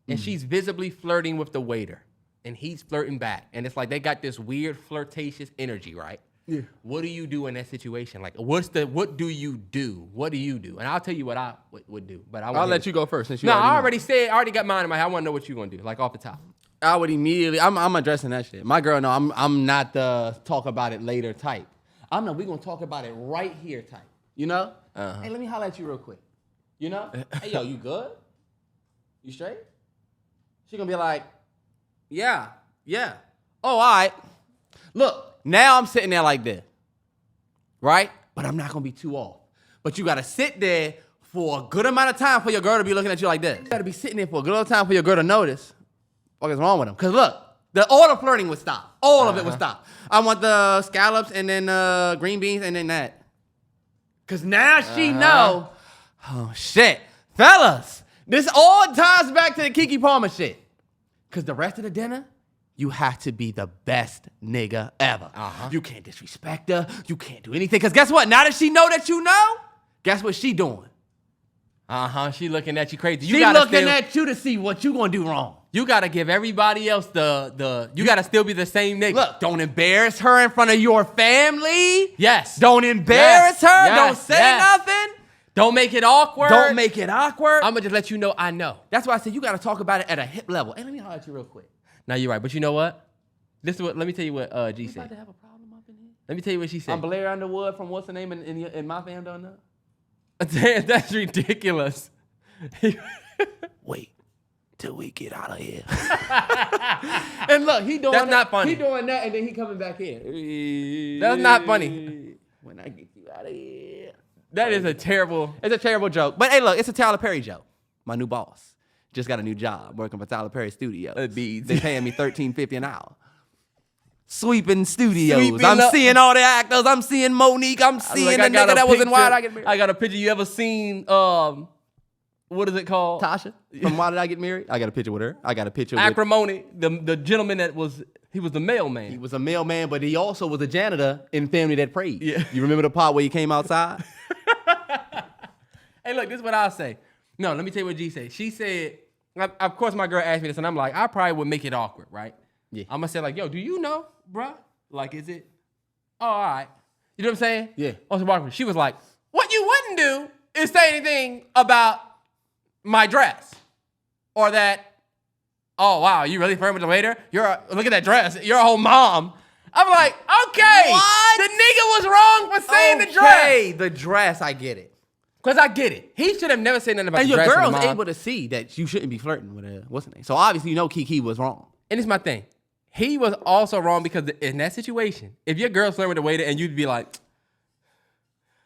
And she's visibly flirting with the waiter. And he's flirting back. And it's like they got this weird flirtatious energy, right? Yeah. What do you do in that situation? Like, what do you do? What do you do? And I'll tell you what I would do. But I'll let you go first since you No, already I know. already said, I already got mine in my head. I want to know what you're going to do, like off the top. I would immediately. I'm addressing that shit. My girl, no, I'm not the talk about it later type. I'm no, we gonna talk about it right here type. You know? Uh-huh. Hey, let me holler at you real quick. You know? Hey, yo, you good? You straight? She gonna be like, yeah. Oh, all right. Look, now I'm sitting there like this, right? But I'm not gonna be too off. But you gotta sit there for a good amount of time for your girl to be looking at you like this. You gotta be sitting there for a good amount of time for your girl to notice what is wrong with him. Cause look, all the flirting would stop. All of it would stop. I want the scallops and then green beans and then that. Cause now she know, oh shit, fellas, this all ties back to the Keke Palmer shit. Cause the rest of the dinner, you have to be the best nigga ever. You can't disrespect her. You can't do anything. Cause guess what? Now that she know that you know, guess what she doing? She looking at you crazy. She looking at you to see what you gonna do wrong. You gotta give everybody else you gotta still be the same nigga. Look, don't embarrass her in front of your family. Yes. Don't embarrass her. Yes. Don't say nothing. Don't make it awkward. Don't make it awkward. I'm gonna just let you know I know. That's why I said you gotta talk about it at a hip level. Hey, let me holler at you real quick. Now you're right, but you know what? Let me tell you what G You about said. to have a problem up in here? Let me tell you what she said. I'm Blair Underwood from what's the name in my fam don't know? Damn, that's ridiculous. Wait till we get out of here. And look, he doing That's not funny. He doing that and then he coming back in. That's not funny. When I get you out of here. That is a terrible. It's a terrible joke. But hey, look, it's a Tyler Perry joke. My new boss. Just got a new job working for Tyler Perry Studios. They paying me $13.50 an hour. Sweeping studios. I'm seeing all the actors. I'm seeing Monique. I'm seeing the nigga that was in Why Did I Get Married. I got a picture. You ever seen what is it called? Tasha from Why Did I Get Married? I got a picture with her. I got a picture with Acrimony, the gentleman that was the mailman. He was a mailman, but he also was a janitor in Family That Prayed. Yeah. You remember the part where he came outside? Hey, look, this is what I'll say. No, let me tell you what G said. She said, of course, my girl asked me this, and I'm like, I probably would make it awkward, right? Yeah. I'm gonna say like, yo, do you know, bruh? Like, is it? Oh, all right. You know what I'm saying? Yeah. She was like, what you wouldn't do is say anything about my dress, or that. Oh wow, you really flirting with the waiter? Look at that dress. You're a whole mom. I'm like, okay, What? the nigga was wrong for saying the dress. Okay, the dress, I get it. Cause I get it. He should have never said nothing about And the your dress. girl's and the mom. able to see that you shouldn't be flirting with her. What's her name? So obviously you know Keke was wrong. And it's my thing. He was also wrong because in that situation, if your girl's flirting with the waiter and you'd be like,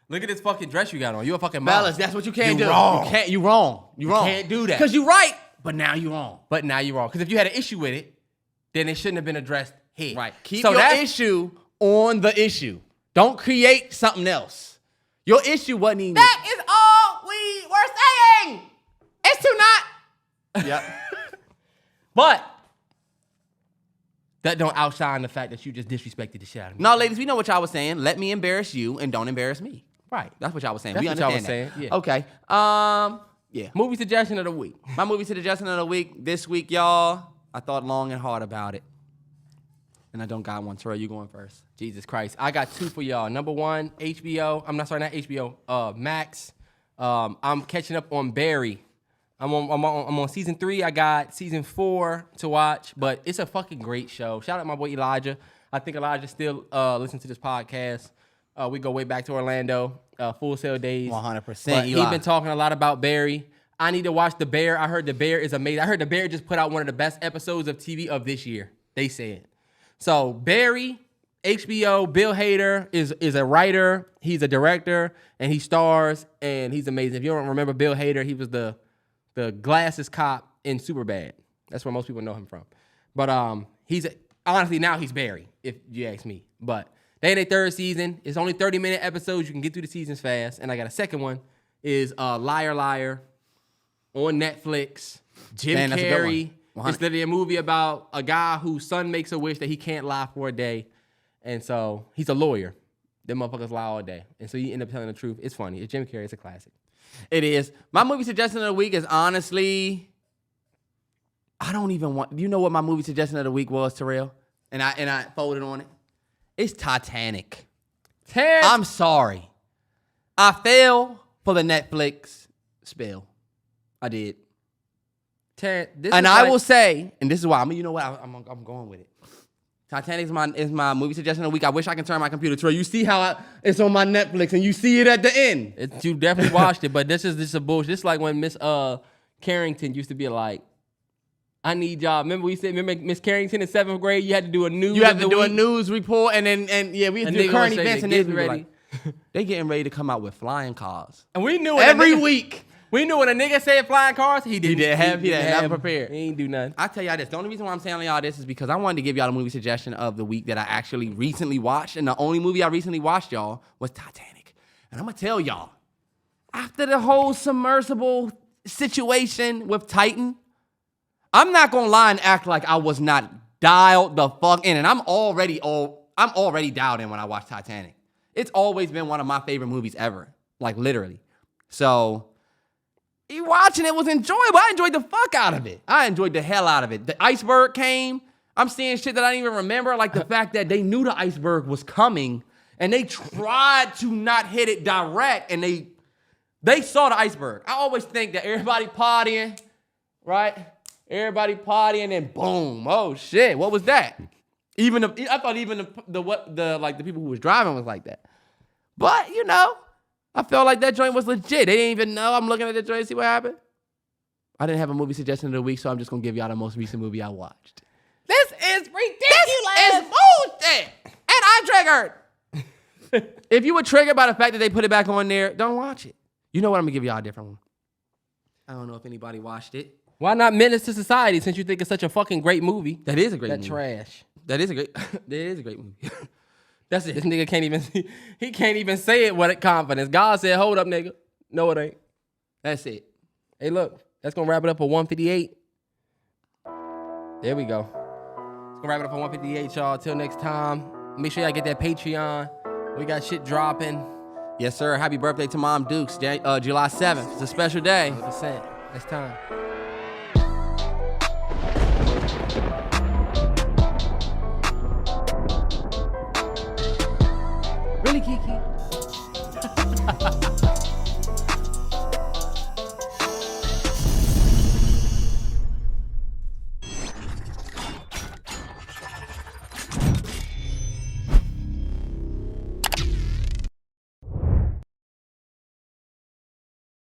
look at this fucking dress you got on. You a fucking mom. Fellas, that's what you can't do. Wrong. You wrong. You wrong. can't do that. Because you're right, but now you're wrong. But now you're wrong. Because if you had an issue with it, then it shouldn't have been addressed here. Right. Keep So your that's- issue on the issue. Don't create something else. Your issue wasn't even... That is all we were saying. It's too not. Yep. But that don't outshine the fact that you just disrespected the shit out of me. No, ladies, we know what y'all was saying. Let me embarrass you and don't embarrass me. Right. That's what y'all was saying. That's We what y'all understand was that. saying, yeah. Okay. Yeah. Movie suggestion of the week. My movie suggestion of the week, this week, y'all, I thought long and hard about it. And I don't got one. Terrell, you going first. Jesus Christ. I got two for y'all. Number one, HBO. Not HBO. Max. I'm catching up on Barry. I'm on season 3. I got season 4 to watch, but it's a fucking great show. Shout out my boy Elijah. I think Elijah still listens to this podcast. We go way back to Orlando, Full Sail days. 100%. But he's been talking a lot about Barry. I need to watch The Bear. I heard The Bear is amazing. I heard The Bear just put out one of the best episodes of TV of this year. They said. So Barry, HBO, Bill Hader is a writer. He's a director and he stars and he's amazing. If you don't remember Bill Hader, he was the glasses cop in Superbad. That's where most people know him from. But honestly now he's Barry, if you ask me. But they in their third season. It's only 30-minute episodes. You can get through the seasons fast. And I got a second one is Liar Liar on Netflix. Jim Carrey. It's literally a movie about a guy whose son makes a wish that he can't lie for a day. And so he's a lawyer. Them motherfuckers lie all day. And so you end up telling the truth. It's funny. It's Jim Carrey. It's a classic. It is. My movie suggestion of the week is honestly, I don't even want, you know what my movie suggestion of the week was, Terrell? And I folded on it. It's Titanic. Terrance. I'm sorry. I fell for the Netflix spell. I did. Terrance, and I will say, and this is why I'm going with it. Titanic is my movie suggestion of the week. I wish I can turn my computer. Terrell, you see how it's on my Netflix and you see it at the end. You definitely watched it, but this is a bullshit. This is like when Miss Carrington used to be like, I need y'all. Remember Miss Carrington in 7th grade? You had to do a news. You had to do a news report, and we had to do current events, and then ready. They getting ready to come out with flying cars, and we knew every week. We knew when a nigga said flying cars, he didn't have nothing prepared. He ain't do nothing. I tell y'all this. The only reason why I'm telling y'all this is because I wanted to give y'all the movie suggestion of the week that I actually recently watched, and the only movie I recently watched, y'all, was Titanic. And I'm gonna tell y'all, after the whole submersible situation with Titan, I'm not gonna lie and act like I was not dialed the fuck in, and I'm already dialed in when I watch Titanic. It's always been one of my favorite movies ever, like literally. So watching it was enjoyable. I enjoyed the fuck out of it. I enjoyed the hell out of it. The iceberg came. I'm seeing shit that I didn't even remember, like the fact that they knew the iceberg was coming and they tried to not hit it direct, and they saw the iceberg. I always think that everybody partying, right? Everybody partying and boom. Oh shit, what was that? I thought even the people who was driving was like that. But you know, I felt like that joint was legit. They didn't even know. I'm looking at the joint to see what happened. I didn't have a movie suggestion of the week, so I'm just gonna give y'all the most recent movie I watched. This is ridiculous. This is bullshit. And I'm triggered. If you were triggered by the fact that they put it back on there, don't watch it. You know what? I'm gonna give y'all a different one. I don't know if anybody watched it. Why not Menace to Society, since you think it's such a fucking great movie? That is a great movie. That trash. That is a great movie. That's it. This nigga can't even say it with confidence. God said, hold up, nigga. No, it ain't. That's it. Hey, look. That's going to wrap it up for 158. There we go. It's going to wrap it up for 158, y'all. Till next time. Make sure y'all get that Patreon. We got shit dropping. Yes, sir. Happy birthday to Mom Dukes, July 7th. It's a special day. 100%. Next time. Really, Keke?